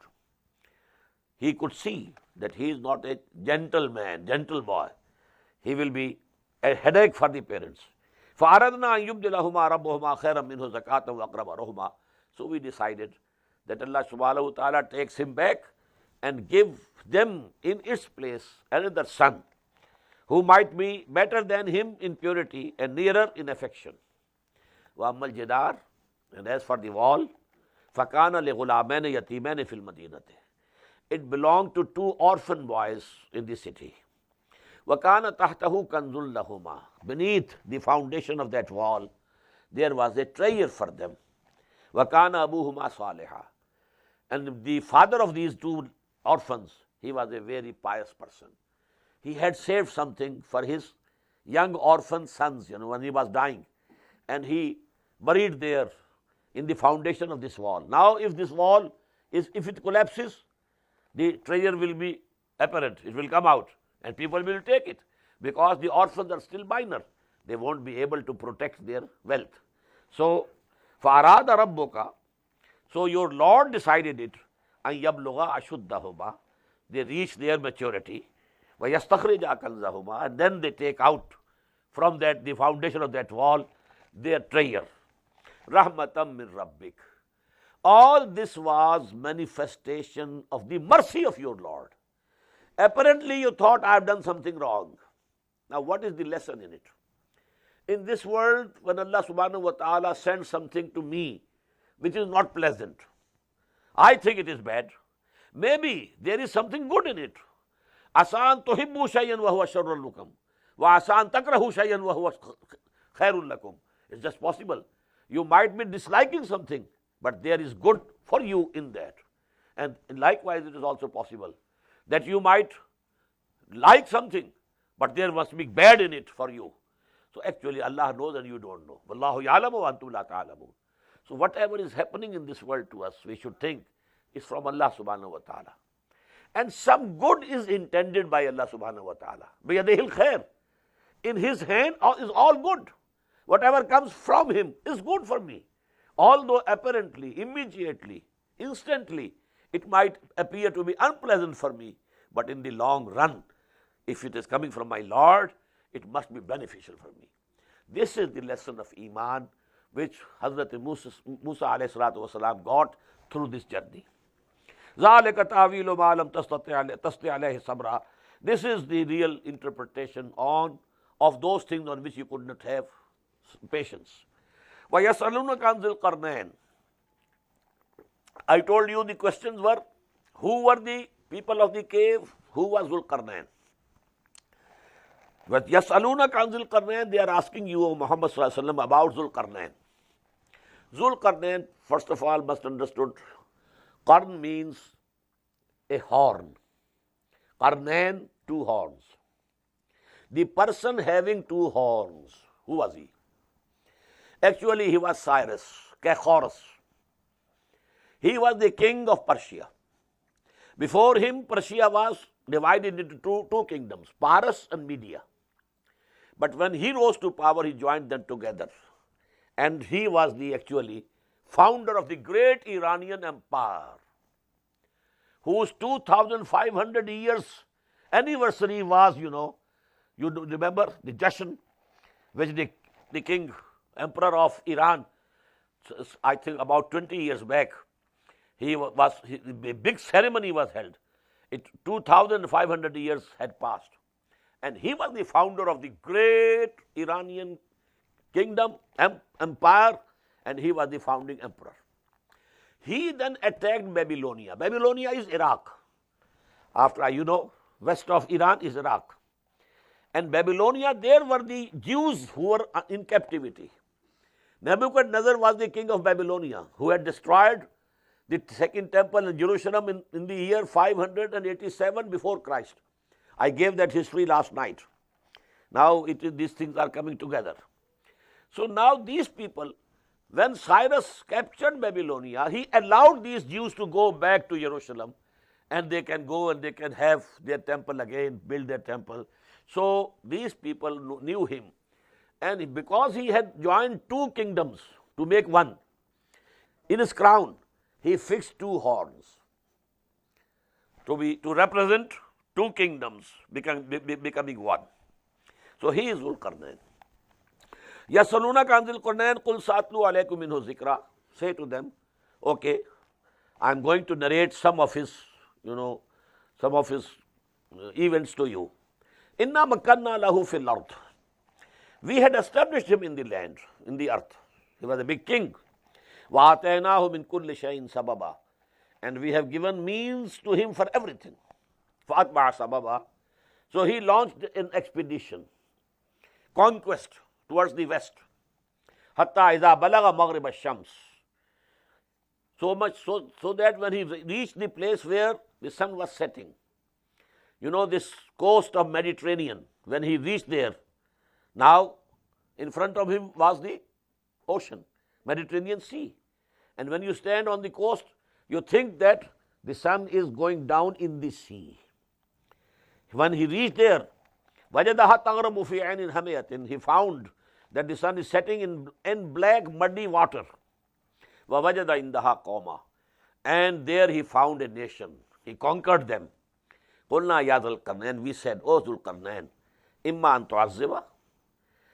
Speaker 1: He could see that he is not a gentle boy. He will be a headache for the parents. فَأَرَدْنَا أَن يُبْدِلَهُمَا رَبُّهُمَا خَيْرًا مِنْهُ زَكَاةً وَأَقْرَبَ رُحْمًا. So we decided that Allah subhanahu wa ta'ala takes him back and give them in its place another son who might be better than him in purity and nearer in affection. وَأَمَّا الْجِدَارُ, and as for the wall, فَكَانَ لِغُلَامَيْنِ يَتِيمَيْنِ فِي الْمَدِينَةِ, it belonged to two orphan boys in the city. وَكَانَ تَحْتَهُ كَنْزٌ لَهُمَا, beneath the foundation of that wall there was a treasure for them. وَكَانَ أَبُوهُمَا صَالِحًا, and the father of these two orphans, he was a very pious person. He had saved something for his young orphan sons, when he was dying, and he buried there in the foundation of this wall. Now if this wall if it collapses, the treasure will be apparent, it will come out, and people will take it, because the orphans are still minor, they won't be able to protect their wealth. So فَأَرَادَ رَبُّكَ, so your Lord decided it, أَن يَبْلُغَ أَشُدَّهُمَا, they reach their maturity, وَيَسْتَخْرِجَ كَنْزَهُمَا, and then they take out from that, the foundation of that wall, their treasure. رَحْمَةً مِّن رَبِّكَ, all this was manifestation of the mercy of your Lord. Apparently you thought I have done something wrong. Now what is the lesson in it? In this world, when Allah subhanahu wa ta'ala sends something to me which is not pleasant, I think it is bad. Maybe there is something good in it. Asan tuhibbu shay'an wa huwa sharrun lakum, wa asan takrahu shay'an wa huwa khairun lakum. It's just possible. You might be disliking something, but there is good for you in that. And likewise it is also possible that you might like something, but there must be bad in it for you. So actually Allah knows and you don't know. Wallahu ya'lamu wa antum la ta'lamun. So whatever is happening in this world to us, we should think is from Allah subhanahu wa ta'ala. And some good is intended by Allah subhanahu wa ta'ala. Biyadihil khair. In His hand is all good. Whatever comes from Him is good for me. Although apparently, immediately, instantly, it might appear to be unpleasant for me, but in the long run, if it is coming from my Lord, it must be beneficial for me. This is the lesson of Iman which Hazrat Musa alayhi salatu wasalam got through this journey. ذَلِكَ تَعْوِيلُ مَا لَمْ تَسْتَطِعْ عَلَيْهِ صَبْرًا. This is the real interpretation of those things on which you could not have patience. وَيَسْأَلُونَكَ عَنْ ذِي الْقَرْنَيْنِ. I told you the questions were, who were the people of the cave, who was Dhul Qarnayn. But يَسْأَلُونَكَ عَنْ ذِي الْقَرْنَيْنِ, they are asking you, O Muhammad sallallahu alaihi wasallam, about Dhul Qarnayn. Dhul Qarnayn, first of all, must understood, Qarn means a horn. Qarnayn, two horns. The person having two horns, who was he? Actually, he was Cyrus, KAHF. He was the king of Persia. Before him, Persia was divided into two kingdoms, Paras and Media. But when he rose to power, he joined them together. And he was the actually founder of the great Iranian empire, whose 2,500 years anniversary was, you remember the Jashan, which the king, emperor of Iran, I think about 20 years back, a big ceremony was held. 2,500 years had passed. And he was the founder of the great Iranian kingdom, empire, and he was the founding emperor. He then attacked Babylonia. Babylonia is Iraq. After, west of Iran is Iraq. And Babylonia, there were the Jews who were in captivity. Nebuchadnezzar was the king of Babylonia, who had destroyed the second temple in Jerusalem in the year 587 before Christ. I gave that history last night. Now these things are coming together. So now these people, when Cyrus captured Babylonia, he allowed these Jews to go back to Jerusalem, and they can go and they can have their temple again, build their temple. So these people knew him. And because he had joined two kingdoms to make one, in his crown, he fixed two horns to represent two kingdoms becoming one. So he is Dhul Qarnayn. يَسْأَلُونَكَ عَنْ ذِي الْقَرْنَيْنِ قُلْ سَأَتْلُو عَلَيْكُم مِّنْهُ ذِكْرًا. Say to them, okay, I'm going to narrate some of his events to you. إِنَّا مَكَّنَّا لَهُ فِي الْأَرْضِ. We had established him in the land, in the earth. He was a big king. وَآتَيْنَاهُ مِنْ كُلِّ شَيْءٍ سَبَبًا. And we have given means to him for everything. فَأَتْبَعَ سَبَبًا. So he launched an expedition, conquest towards the west. حَتَّى إِذَا بَلَغَ مَغْرِبَ الشَّمْسِ. So much so that when he reached the place where the sun was setting, you know, this coast of Mediterranean, when he reached there, now in front of him was the ocean, Mediterranean Sea. And when you stand on the coast, you think that the sun is going down in the sea. When he reached there, وَجَدَهَا تَغْرَبُ فِي عَيْنٍ حَمِيَةٍ. He found that the sun is setting in black muddy water. وَوَجَدَ عِنْدَهَا قَوْمًا. And there he found a nation. He conquered them. قُلْنَا يَا ذَا الْقَرْنَيْنِ. We said, O Dhul Qarnayn, إِمَّا أَن تُعَذِّبَ.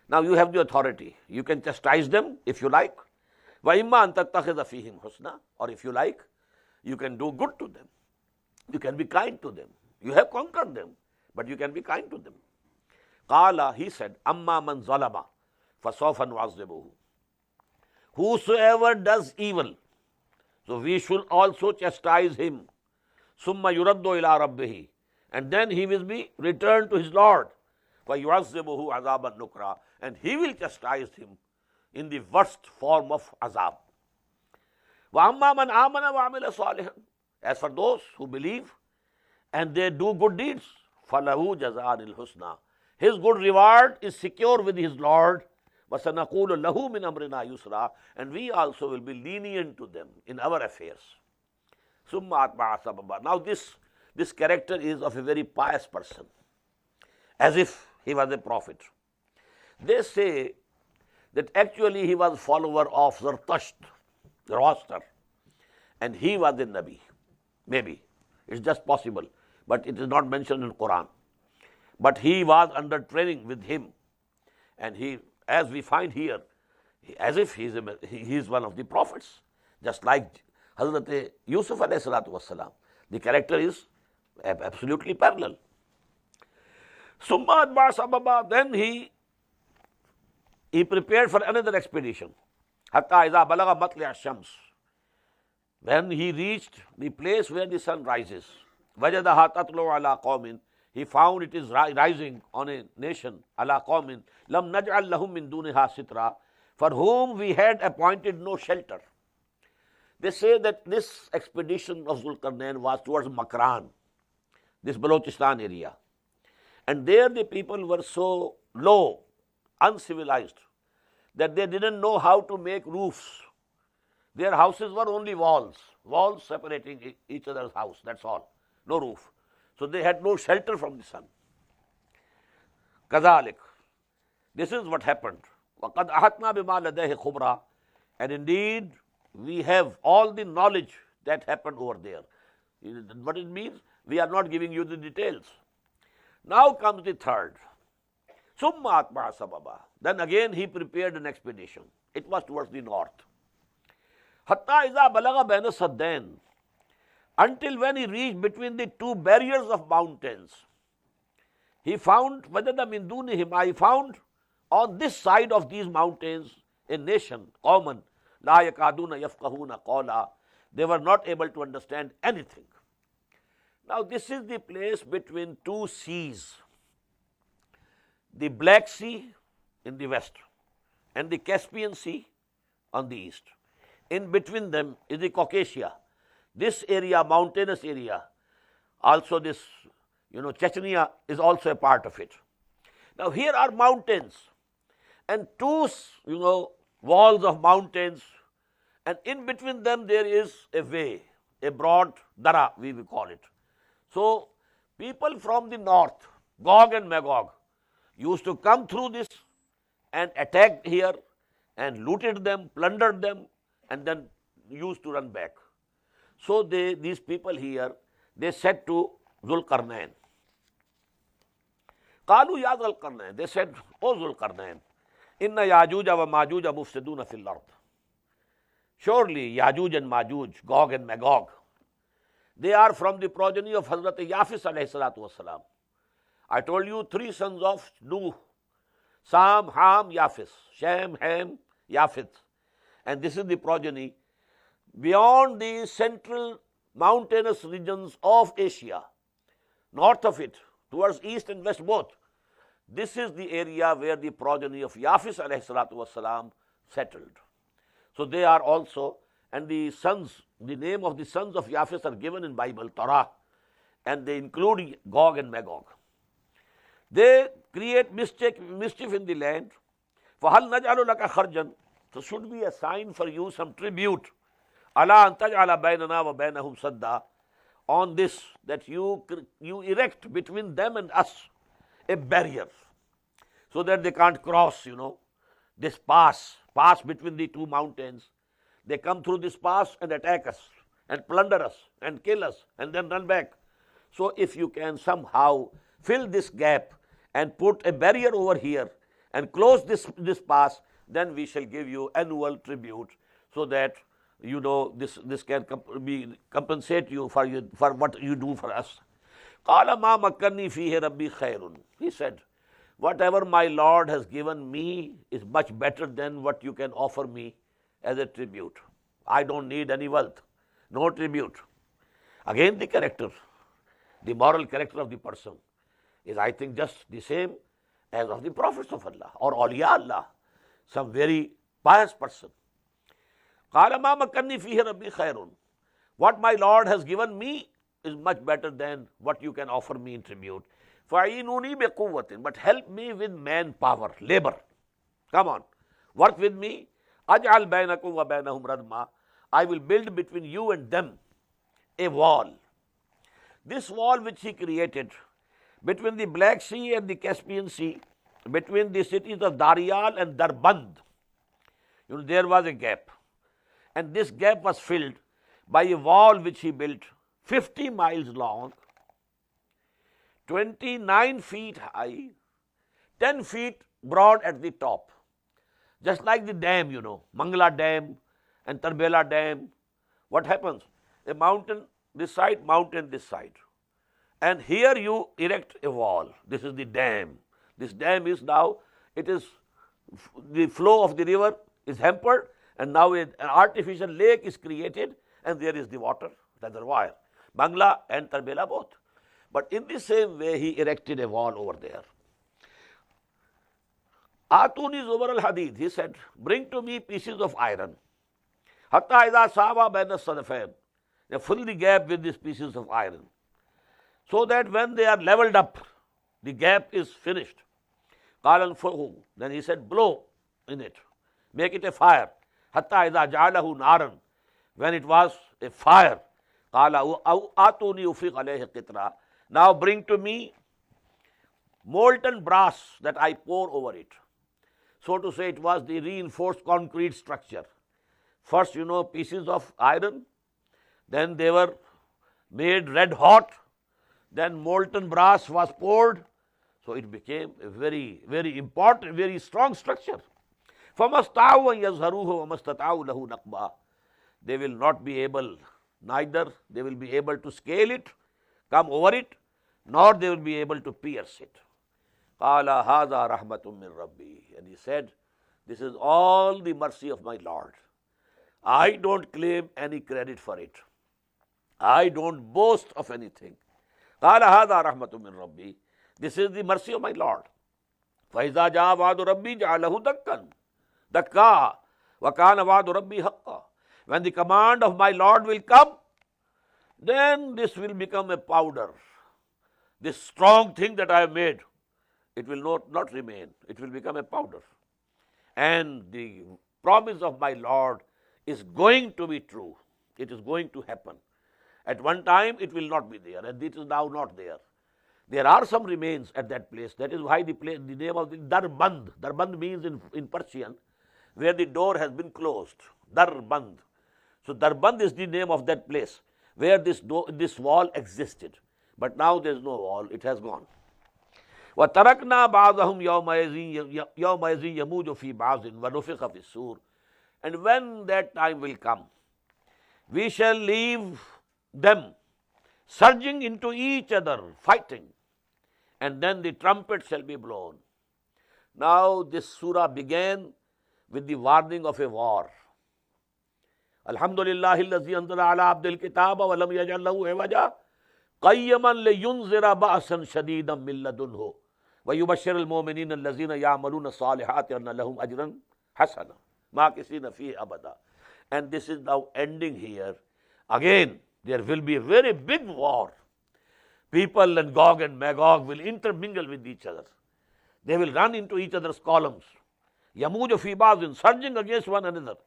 Speaker 1: Now you have the authority. You can chastise them if you like. وَإِمَّا أَن تَتَّخِذَ فِيهِمْ حُسْنًا. Or if you like, you can do good to them. You can be kind to them. You have conquered them, but you can be kind to them. قَالَ. He said, أَمَّا مَنْ ظَلَمَ فَسَوْفَ نُعَذِّبُهُ. Whosoever does evil, so we should also chastise him. ثُمَّ يُرَدُّ إِلَىٰ رَبِّهِ. And then he will be returned to his Lord. فَيُعَذِّبُهُ عَذَابًا نُكْرًا. And he will chastise him in the worst form of azab. وَأَمَّا مَنْ آمَنَ وَعَمِلَ صَالِحًا. As for those who believe and they do good deeds, فَلَهُ جَزَاءً الْحُسْنَى. His good reward is secure with his Lord. وَسَنَقُولُ لَهُ مِنْ أَمْرِنَا يُسْرًا. And we also will be lenient to them in our affairs. ثُمَّ أَتْبَعَ سَبَبًا. Now this character is of a very pious person, as if he was a prophet. They say that actually he was follower of Zoroaster, and he was a Nabvi. Maybe. It's just possible, but it is not mentioned in Quran. But he was under training with him, and he, as we find here, as if he is one of the prophets, just like Hazrat Yusuf alayhi salatu wassalam. The character is absolutely parallel. Summa atba'a sababa. Then he prepared for another expedition. Hatta iza balaga matli' ash-shams. When he reached the place where the sun rises, wajadaha tatlu ala qawmin. He found it is rising on a nation, ala qawmin lam naj'al lahum min duniha sitra, for whom we had appointed no shelter. They say that this expedition of Zulqarnain was towards Makran, this Balochistan area. And there the people were so low, uncivilized, that they didn't know how to make roofs. Their houses were only walls separating each other's house, that's all, no roof. So they had no shelter from the sun. Kazalik. This is what happened. وَقَدْ أَحَطْنَا بِمَا لَدَيْهِ خُبْرًا. And indeed, we have all the knowledge that happened over there. What it means? We are not giving you the details. Now comes the third. Summa atba'a sababa. Then again he prepared an expedition. It was towards the north. Hatta iza balaga baina saddain. Until when he reached between the two barriers of mountains, he found wajada min dunihima. He found on this side of these mountains a nation, common, la yakaduna yafqahuna qawla. They were not able to understand anything. Now this is the place between two seas, the Black Sea in the west and the Caspian Sea on the east. In between them is the Caucasia. This area, mountainous area, also this, Chechnya is also a part of it. Now here are mountains and two, walls of mountains, and in between them there is a way, a broad dara, we will call it. So people from the north, Gog and Magog, used to come through this and attacked here and looted them, plundered them, and then used to run back. So these people here, they said to Zulqarnain, Qalu ya Zulqarnain. They said, O Zulqarnain, Inna Yajuja wa Majuja mufsiduna fil ard. Surely Yajuj and Majuj, Gog and Magog, they are from the progeny of Hazrat Yafis alayhi salatu wasalam. I told you three sons of Nuh, Sam, Ham, Yafis, Shem, Ham, Yafith. and this is the progeny, beyond the central mountainous regions of Asia, north of it, towards east and west both, this is the area where the progeny of Yafis alayhi salatu wassalam settled. So they are also, and the sons, the name of the sons of Yafis are given in Bible, Torah, and they include Gog and Magog. They create mischief in the land. فَهَلْ نَجْعَلُ لَكَ خَرْجًا, so should be a sign for you, some tribute, عَلَىٰ أَن تَجْعَلَ بَيْنَنَا وَبَيْنَهُمْ سَدًّا, on this, that you erect between them and us a barrier, so that they can't cross, this pass between the two mountains. They come through this pass and attack us and plunder us and kill us and then run back. So if you can somehow fill this gap and put a barrier over here and close this pass, then we shall give you annual tribute, so that this can compensate you for what you do for us. قَالَ مَا مَكَّنِّي فِيهِ رَبِّي خَيْرٌ, he said, whatever my Lord has given me is much better than what you can offer me as a tribute. I don't need any wealth, no tribute. Again, the character, the moral character of the person is, I think, just the same as of the prophets of Allah or awliya Allah, some very pious person. قَالَ مَا مَكَّنِّي فِيهِ رَبِّي خَيْرٌ, what my Lord has given me is much better than what you can offer me in tribute. فَعِينُونِي بِقُوَّةٍ, but help me with manpower, labor. Come on, work with me. أَجْعَلْ بَيْنَكُمْ وَبَيْنَهُمْ رَدْمًا, I will build between you and them a wall. This wall which he created between the Black Sea and the Caspian Sea, between the cities of Daryal and Darband, there was a gap. And this gap was filled by a wall which he built 50 miles long, 29 feet high, 10 feet broad at the top. Just like the dam, Mangla Dam and Tarbela Dam. What happens? A mountain this side, mountain this side. And here you erect a wall. This is the dam. This dam is now, the flow of the river is hampered, and now an artificial lake is created, and there is the water reservoir, Bangla and Tarbela both. But in the same way, he erected a wall over there. Atuni Zubar al-Hadid, he said, bring to me pieces of iron. Hatta idha sawa baina sadafain, they fill the gap with these pieces of iron, so that when they are leveled up, the gap is finished. Qala al-fuhu, then he said, blow in it, make it a fire. Hatta idha ja'alahu naran, when it was a fire. Qala atuni ufiq alayhi qitra, now bring to me molten brass that I pour over it. So to say, it was the reinforced concrete structure. First, pieces of iron, then they were made red hot, then molten brass was poured, so it became a very, very important, very strong structure. فَمَسْتَعُوا أَن يَظْهَرُوهُ وَمَسْتَطَعُوا لَهُ نَقْبًا, they will not be able, neither they will be able to scale it, come over it, nor they will be able to pierce it. قَالَ هَذَا رَحْمَةٌ مِّن رَبِّي, and he said, this is all the mercy of my Lord. I don't claim any credit for it. I don't boast of anything. قَالَ هَذَا رَحْمَةٌ مِّن رَبِّي, this is the mercy of my Lord. فَإِذَا جَاءَ وَعْدُ رَبِّي جَعَلَهُ دَكًّا وَكَانَ وَعْدُ رَبِّي حَقًّا, when the command of my Lord will come, then this will become a powder. This strong thing that I have made, it will not remain. It will become a powder. And the promise of my Lord is going to be true. It is going to happen. At one time it will not be there, and it is now not there. There are some remains at that place. That is why the name of the Darband. Darband means in Persian, where the door has been closed. Darband. So Darband is the name of that place where this wall existed. But now there is no wall, it has gone. وَتَرَكْنَا بَعْضَهُمْ يَوْمَئِذٍ يَمُوجُ فِي بَعْضٍ وَنُفِخَ فِي الصُّورِ, and when that time will come, we shall leave them surging into each other, fighting, and then the trumpet shall be blown. Now this surah began with the warning of a war. الحمدللہ الذی انزل علی عبدہ الکتاب ولم یجعل لہ عوجا قیما لینذر بأسا شدیدا من لدنہ ویبشر المؤمنین الذین یعملون الصالحات ان لہم اجرا حسنا ماکثین فیہ ابدا. And this is now ending here. Again, there will be a very big war. People and Gog and Magog will intermingle with each other. They will run into each other's columns. Yamuj fi ba'din, surging against one another.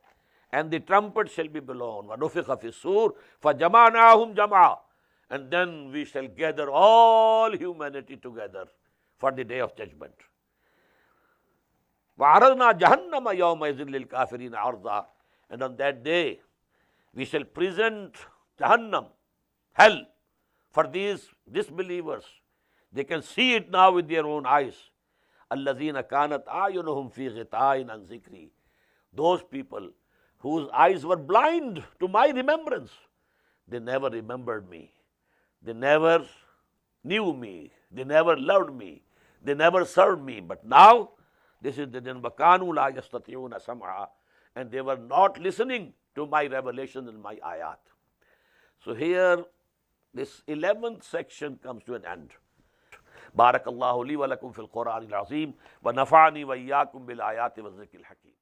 Speaker 1: And the trumpet shall be blown. وَنُفِخَ فِي الصُّورِ فَجَمَعْنَاهُمْ جَمْعًا. And then we shall gather all humanity together for the day of judgment. وَعَرَضْنَا جَهَنَّمَ يَوْمَئِذٍ لِلْكَافِرِينَ عَرْضًا. And on that day, we shall present Jahannam, hell, for these disbelievers. They can see it now with their own eyes. الَّذِينَ كَانَتْ أَعْيُنُهُمْ فِي غِطَاءٍ عَنْ ذِكْرِي. Those people whose eyes were blind to my remembrance. They never remembered me. They never knew me. They never loved me. They never served me. But now, this is the وَكَانُوا لَا يَسْتَطِيعُونَ سَمْعًا. And they were not listening to my revelation and my ayat. So here, this 11th section comes to an end. بارك الله لي ولكم في القرآن العظيم ونفعني وإياكم بالآيات والذكر الحكيم.